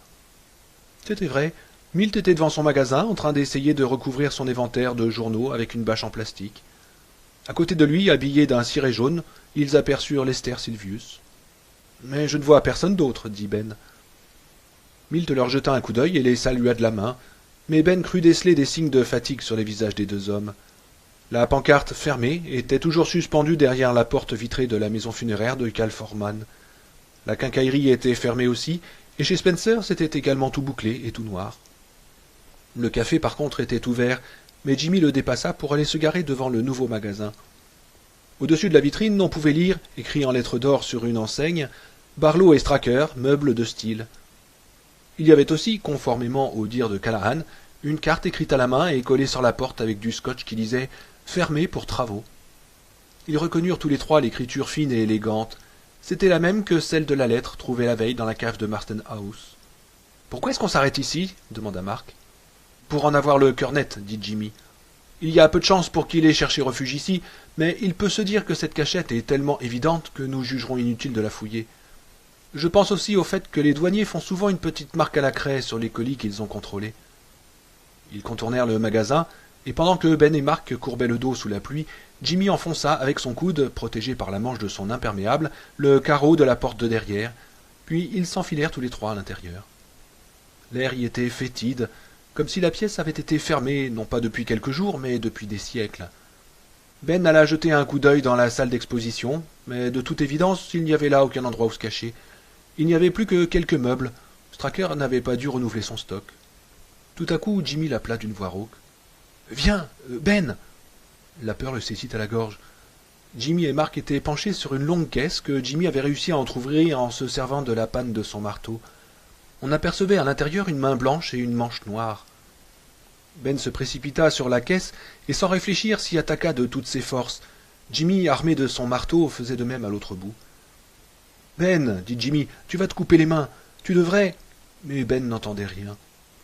C'était vrai. Milt était devant son magasin, en train d'essayer de recouvrir son éventaire de journaux avec une bâche en plastique. À côté de lui, habillé d'un ciré jaune, ils aperçurent Lester Silvius. « Mais je ne vois personne d'autre, » dit Ben. Milt leur jeta un coup d'œil et les salua de la main, mais Ben crut déceler des signes de fatigue sur les visages des deux hommes. La pancarte fermée était toujours suspendue derrière la porte vitrée de la maison funéraire de Cal Forman. La quincaillerie était fermée aussi, et chez Spencer c'était également tout bouclé et tout noir. Le café par contre était ouvert, mais Jimmy le dépassa pour aller se garer devant le nouveau magasin. Au-dessus de la vitrine, on pouvait lire, écrit en lettres d'or sur une enseigne, « Barlow et Straker, meubles de style ». Il y avait aussi, conformément au dire de Callahan, une carte écrite à la main et collée sur la porte avec du scotch qui disait « Fermé pour travaux ». Ils reconnurent tous les trois l'écriture fine et élégante. C'était la même que celle de la lettre trouvée la veille dans la cave de Marston House. « Pourquoi est-ce qu'on s'arrête ici ?» demanda Marc. « Pour en avoir le cœur net, » dit Jimmy. « Il y a peu de chance pour qu'il ait cherché refuge ici, mais il peut se dire que cette cachette est tellement évidente que nous jugerons inutile de la fouiller. Je pense aussi au fait que les douaniers font souvent une petite marque à la craie sur les colis qu'ils ont contrôlés. » Ils contournèrent le magasin, et pendant que Ben et Marc courbaient le dos sous la pluie, Jimmy enfonça avec son coude, protégé par la manche de son imperméable, le carreau de la porte de derrière, puis ils s'enfilèrent tous les trois à l'intérieur. L'air y était fétide, comme si la pièce avait été fermée, non pas depuis quelques jours, mais depuis des siècles. Ben alla jeter un coup d'œil dans la salle d'exposition, mais de toute évidence, il n'y avait là aucun endroit où se cacher. Il n'y avait plus que quelques meubles. Straker n'avait pas dû renouveler son stock. Tout à coup, Jimmy l'appela d'une voix rauque. « Viens, Ben !» La peur le saisit à la gorge. Jimmy et Marc étaient penchés sur une longue caisse que Jimmy avait réussi à entr'ouvrir en se servant de la panne de son marteau. On apercevait à l'intérieur une main blanche et une manche noire. Ben se précipita sur la caisse et sans réfléchir s'y attaqua de toutes ses forces. Jimmy, armé de son marteau, faisait de même à l'autre bout. « Ben, dit Jimmy, tu vas te couper les mains. Tu devrais... » Mais Ben n'entendait rien.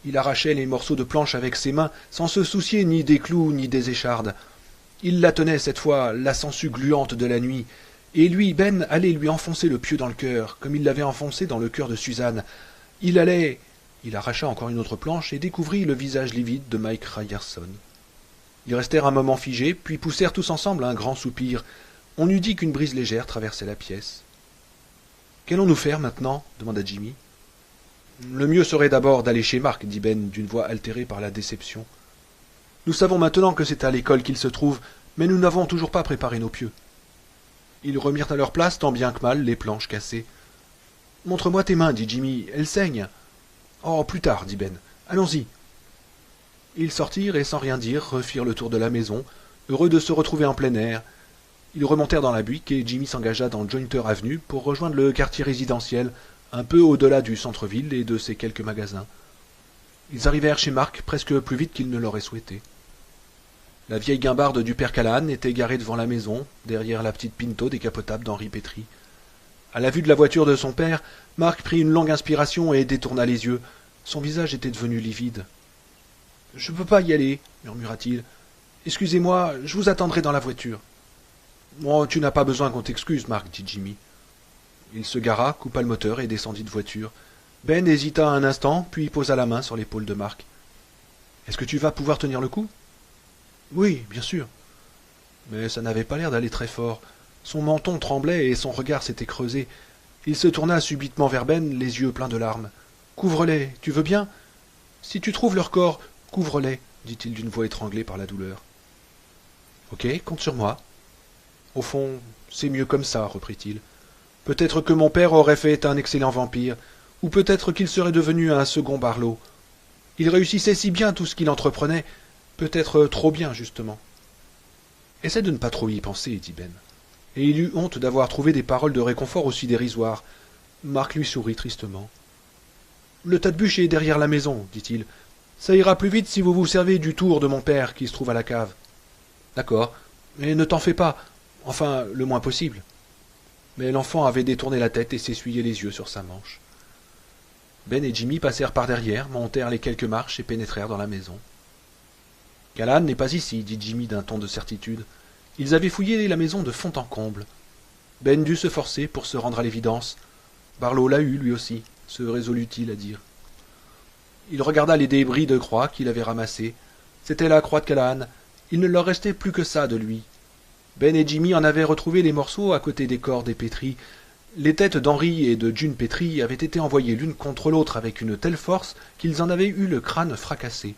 Il arrachait les morceaux de planche avec ses mains, sans se soucier ni des clous ni des échardes. Il la tenait cette fois, la sangsue gluante de la nuit, et lui, Ben, allait lui enfoncer le pieu dans le cœur, comme il l'avait enfoncé dans le cœur de Suzanne. Il allait... Il arracha encore une autre planche et découvrit le visage livide de Mike Ryerson. Ils restèrent un moment figés, puis poussèrent tous ensemble un grand soupir. On eût dit qu'une brise légère traversait la pièce. « Qu'allons-nous faire maintenant » demanda Jimmy. « Le mieux serait d'abord d'aller chez Marc, » dit Ben d'une voix altérée par la déception. « Nous savons maintenant que c'est à l'école qu'il se trouve, mais nous n'avons toujours pas préparé nos pieux. » Ils remirent à leur place tant bien que mal les planches cassées. « Montre-moi tes mains, dit Jimmy, elles saignent. »« Oh, plus tard, dit Ben. Allons-y. » Ils sortirent et sans rien dire refirent le tour de la maison, heureux de se retrouver en plein air. Ils remontèrent dans la buick et Jimmy s'engagea dans Jointer Avenue pour rejoindre le quartier résidentiel, un peu au-delà du centre-ville et de ses quelques magasins. Ils arrivèrent chez Mark presque plus vite qu'ils ne l'auraient souhaité. La vieille guimbarde du père Callahan était garée devant la maison, derrière la petite Pinto décapotable d'Henri Petrie. À la vue de la voiture de son père, Mark prit une longue inspiration et détourna les yeux. Son visage était devenu livide. « Je ne peux pas y aller, » murmura-t-il. « Excusez-moi, je vous attendrai dans la voiture. »« Oh, tu n'as pas besoin qu'on t'excuse, Mark, » dit Jimmy. Il se gara, coupa le moteur et descendit de voiture. Ben hésita un instant, puis posa la main sur l'épaule de Mark. « Est-ce que tu vas pouvoir tenir le coup ?»« Oui, bien sûr. » Mais ça n'avait pas l'air d'aller très fort. Son menton tremblait et son regard s'était creusé. Il se tourna subitement vers Ben, les yeux pleins de larmes. « Couvre-les, tu veux bien ? Si tu trouves leur corps, couvre-les, » dit-il d'une voix étranglée par la douleur. « Ok, compte sur moi. »« Au fond, c'est mieux comme ça, reprit-il. Peut-être que mon père aurait fait un excellent vampire, ou peut-être qu'il serait devenu un second Barlow. Il réussissait si bien tout ce qu'il entreprenait, peut-être trop bien, justement. »« Essaie de ne pas trop y penser, » dit Ben. Et il eut honte d'avoir trouvé des paroles de réconfort aussi dérisoires. Mark lui sourit tristement. « Le tas de bûches est derrière la maison, dit-il. Ça ira plus vite si vous vous servez du tour de mon père qui se trouve à la cave. »« D'accord, mais ne t'en fais pas, enfin, le moins possible. » Mais l'enfant avait détourné la tête et s'essuyait les yeux sur sa manche. Ben et Jimmy passèrent par derrière, montèrent les quelques marches et pénétrèrent dans la maison. « Callahan n'est pas ici, » dit Jimmy d'un ton de certitude. Ils avaient fouillé la maison de fond en comble. Ben dut se forcer pour se rendre à l'évidence. Barlow l'a eu, lui aussi, se résolut-il à dire. Il regarda les débris de croix qu'il avait ramassés. C'était la croix de Callahan. Il ne leur restait plus que ça de lui. Ben et Jimmy en avaient retrouvé les morceaux à côté des corps des Petrie. Les têtes d'Henri et de June Petrie avaient été envoyées l'une contre l'autre avec une telle force qu'ils en avaient eu le crâne fracassé.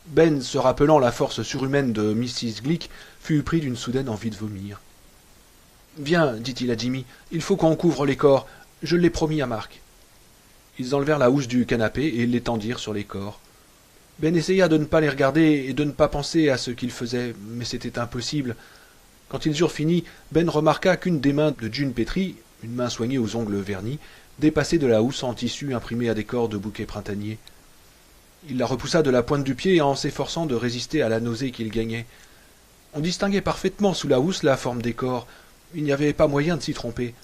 Ben, se rappelant la force surhumaine de Mrs. Glick, fut pris d'une soudaine envie de vomir. « Viens, dit-il à Jimmy, il faut qu'on couvre les corps. Je l'ai promis à Mark. » Ils enlevèrent la housse du canapé et l'étendirent sur les corps. Ben essaya de ne pas les regarder et de ne pas penser à ce qu'ils faisaient, mais c'était impossible. Quand ils eurent fini, Ben remarqua qu'une des mains de June Petrie, une main soignée aux ongles vernis, dépassait de la housse en tissu imprimé à des corps de bouquets printaniers. Il la repoussa de la pointe du pied en s'efforçant de résister à la nausée qu'il gagnait. On distinguait parfaitement sous la housse la forme des corps. Il n'y avait pas moyen de s'y tromper.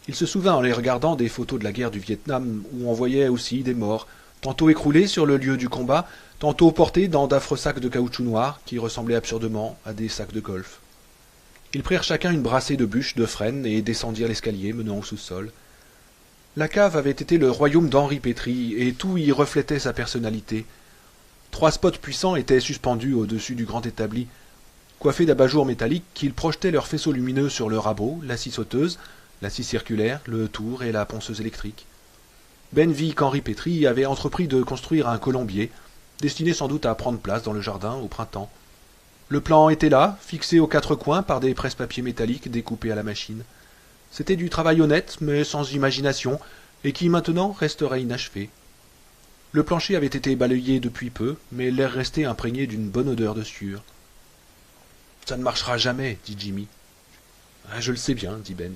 Il se souvint en les regardant des photos de la guerre du Vietnam où on voyait aussi des morts, tantôt écroulés sur le lieu du combat, tantôt portés dans d'affreux sacs de caoutchouc noir qui ressemblaient absurdement à des sacs de golf. Ils prirent chacun une brassée de bûches, de frênes et descendirent l'escalier menant au sous-sol. La cave avait été le royaume d'Henri Petrie, et tout y reflétait sa personnalité. 3 spots puissants étaient suspendus au-dessus du grand établi, coiffés d'abat-jours métalliques qui projetaient leurs faisceaux lumineux sur le rabot, la scie sauteuse, la scie circulaire, le tour et la ponceuse électrique. Ben vit qu'Henri Petrie avait entrepris de construire un colombier, destiné sans doute à prendre place dans le jardin au printemps. Le plan était là, fixé aux 4 coins par des presse-papiers métalliques découpés à la machine. C'était du travail honnête, mais sans imagination, et qui maintenant resterait inachevé. Le plancher avait été balayé depuis peu, mais l'air restait imprégné d'une bonne odeur de sueur. « Ça ne marchera jamais, » dit Jimmy. « Je le sais bien, » dit Ben.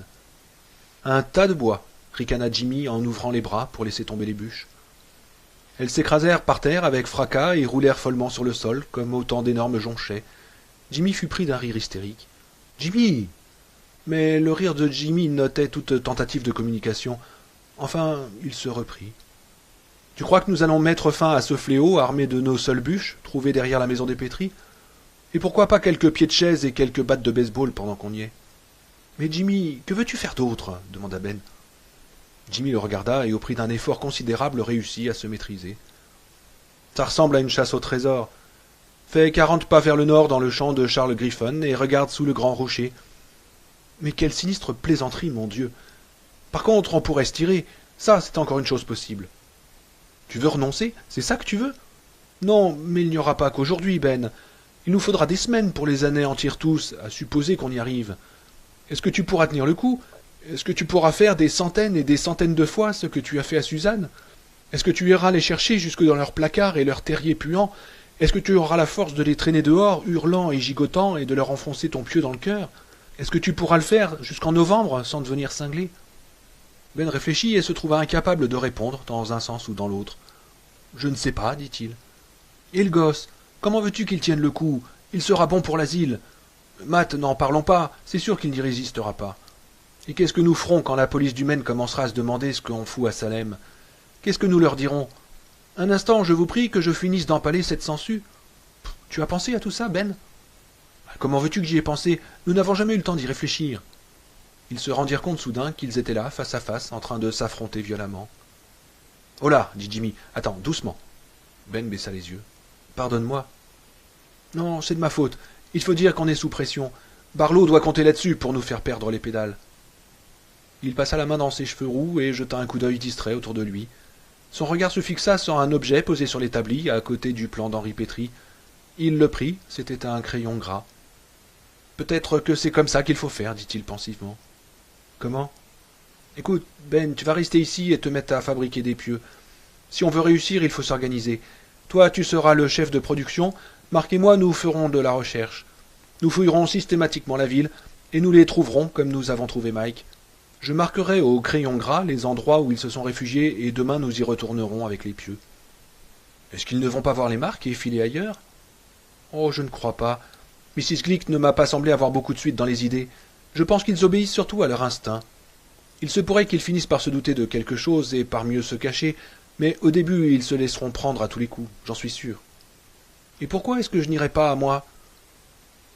« Un tas de bois, » ricana Jimmy en ouvrant les bras pour laisser tomber les bûches. Elles s'écrasèrent par terre avec fracas et roulèrent follement sur le sol, comme autant d'énormes jonchets. Jimmy fut pris d'un rire hystérique. « Jimmy !» Mais le rire de Jimmy notait toute tentative de communication. Enfin, il se reprit. « Tu crois que nous allons mettre fin à ce fléau armé de nos seules bûches, trouvées derrière la maison des Petrie ? Et pourquoi pas quelques pieds de chaise et quelques battes de baseball pendant qu'on y est ? » « Mais Jimmy, que veux-tu faire d'autre ?» demanda Ben. Jimmy le regarda et au prix d'un effort considérable réussit à se maîtriser. « Ça ressemble à une chasse au trésor. Fais 40 pas vers le nord dans le champ de Charles Griffon et regarde sous le grand rocher. Mais quelle sinistre plaisanterie, mon Dieu. Par contre, on pourrait se tirer. Ça, c'est encore une chose possible. Tu veux renoncer? C'est ça que tu veux? Non, mais il n'y aura pas qu'aujourd'hui, Ben. Il nous faudra des semaines pour les anéantir tous, à supposer qu'on y arrive. Est-ce que tu pourras tenir le coup? Est-ce que tu pourras faire des centaines et des centaines de fois ce que tu as fait à Suzanne? Est-ce que tu iras les chercher jusque dans leurs placards et leurs terriers puants, Est-ce que tu auras la force de les traîner dehors, hurlant et gigotant, et de leur enfoncer ton pieu dans le cœur? Est-ce que tu pourras le faire jusqu'en novembre, sans devenir cinglé? Ben réfléchit et se trouva incapable de répondre, dans un sens ou dans l'autre. Je ne sais pas, dit-il. Et le gosse, comment veux-tu qu'il tienne le coup? Il sera bon pour l'asile. Matt, n'en parlons pas, c'est sûr qu'il n'y résistera pas. Et qu'est-ce que nous ferons quand la police du Maine commencera à se demander ce qu'on fout à Salem? Qu'est-ce que nous leur dirons? Un instant, je vous prie que je finisse d'empaler cette sangsue. Tu as pensé à tout ça, Ben? Comment veux-tu que j'y ai pensé? Nous n'avons jamais eu le temps d'y réfléchir. Ils se rendirent compte soudain qu'ils étaient là, face à face, en train de s'affronter violemment. Oh là, dit Jimmy, attends, doucement. Ben baissa les yeux. Pardonne-moi. Non, c'est de ma faute. Il faut dire qu'on est sous pression. Barlow doit compter là-dessus pour nous faire perdre les pédales. Il passa la main dans ses cheveux roux et jeta un coup d'œil distrait autour de lui. Son regard se fixa sur un objet posé sur l'établi, à côté du plan d'Henri Pétri. Il le prit, c'était un crayon gras. Peut-être que c'est comme ça qu'il faut faire, dit-il pensivement. Comment? Écoute, Ben, tu vas rester ici et te mettre à fabriquer des pieux. Si on veut réussir, il faut s'organiser. Toi, tu seras le chef de production. Marc et moi, nous ferons de la recherche. Nous fouillerons systématiquement la ville, et nous les trouverons comme nous avons trouvé Mike. Je marquerai au crayon gras les endroits où ils se sont réfugiés, et demain nous y retournerons avec les pieux. Est-ce qu'ils ne vont pas voir les marques et filer ailleurs? Oh, je ne crois pas. Mrs. Glick ne m'a pas semblé avoir beaucoup de suite dans les idées. Je pense qu'ils obéissent surtout à leur instinct. Il se pourrait qu'ils finissent par se douter de quelque chose et par mieux se cacher, mais au début ils se laisseront prendre à tous les coups, j'en suis sûr. Et pourquoi est-ce que je n'irai pas à moi?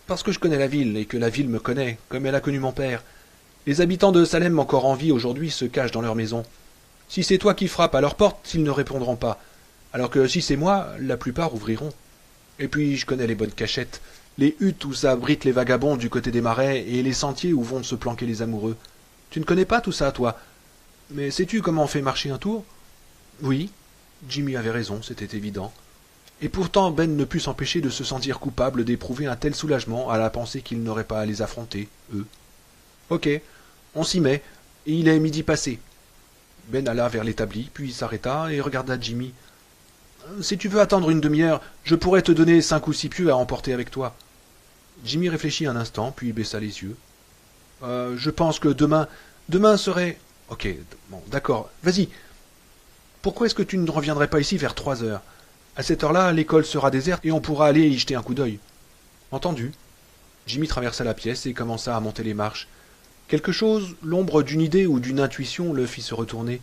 Parce que je connais la ville, et que la ville me connaît, comme elle a connu mon père. Les habitants de Salem encore en vie aujourd'hui se cachent dans leur maison. Si c'est toi qui frappes à leur porte, ils ne répondront pas. Alors que si c'est moi, la plupart ouvriront. Et puis je connais les bonnes cachettes, les huttes où s'abritent les vagabonds du côté des marais, et les sentiers où vont se planquer les amoureux. Tu ne connais pas tout ça, toi? Mais sais-tu comment on fait marcher un tour? Oui, Jimmy avait raison, c'était évident. Et pourtant Ben ne put s'empêcher de se sentir coupable d'éprouver un tel soulagement à la pensée qu'il n'aurait pas à les affronter, eux. Ok, on s'y met, et il est midi passé. Ben alla vers l'établi, puis s'arrêta et regarda Jimmy. Si tu veux attendre une demi-heure, je pourrais te donner 5 ou 6 pieux à emporter avec toi. Jimmy réfléchit un instant, puis baissa les yeux. Je pense que demain serait... Ok, bon, d'accord, vas-y. Pourquoi est-ce que tu ne reviendrais pas ici vers 3 heures? À cette heure-là, l'école sera déserte et on pourra aller y jeter un coup d'œil. Entendu. Jimmy traversa la pièce et commença à monter les marches. Quelque chose, l'ombre d'une idée ou d'une intuition, le fit se retourner.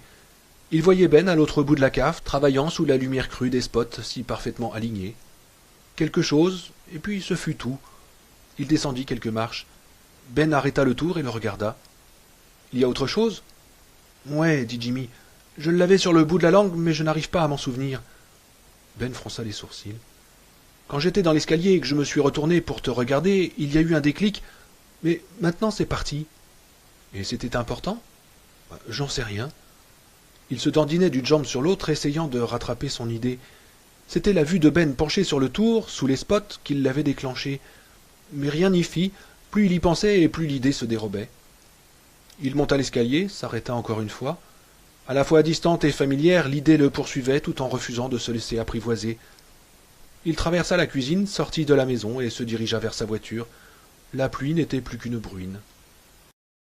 Il voyait Ben à l'autre bout de la cave, travaillant sous la lumière crue des spots si parfaitement alignés. Quelque chose, et puis ce fut tout. Il descendit quelques marches. Ben arrêta le tour et le regarda. « Il y a autre chose ?»« Ouais, dit Jimmy. Je l'avais sur le bout de la langue, mais je n'arrive pas à m'en souvenir. » Ben fronça les sourcils. « Quand j'étais dans l'escalier et que je me suis retourné pour te regarder, il y a eu un déclic, mais maintenant c'est parti. »« Et c'était important ?»« J'en sais rien. » Il se dandinait d'une jambe sur l'autre, essayant de rattraper son idée. C'était la vue de Ben penché sur le tour, sous les spots, qui l'avait déclenché. Mais rien n'y fit, plus il y pensait et plus l'idée se dérobait. Il monta l'escalier, s'arrêta encore une fois. À la fois distante et familière, l'idée le poursuivait tout en refusant de se laisser apprivoiser. Il traversa la cuisine, sortit de la maison et se dirigea vers sa voiture. La pluie n'était plus qu'une bruine.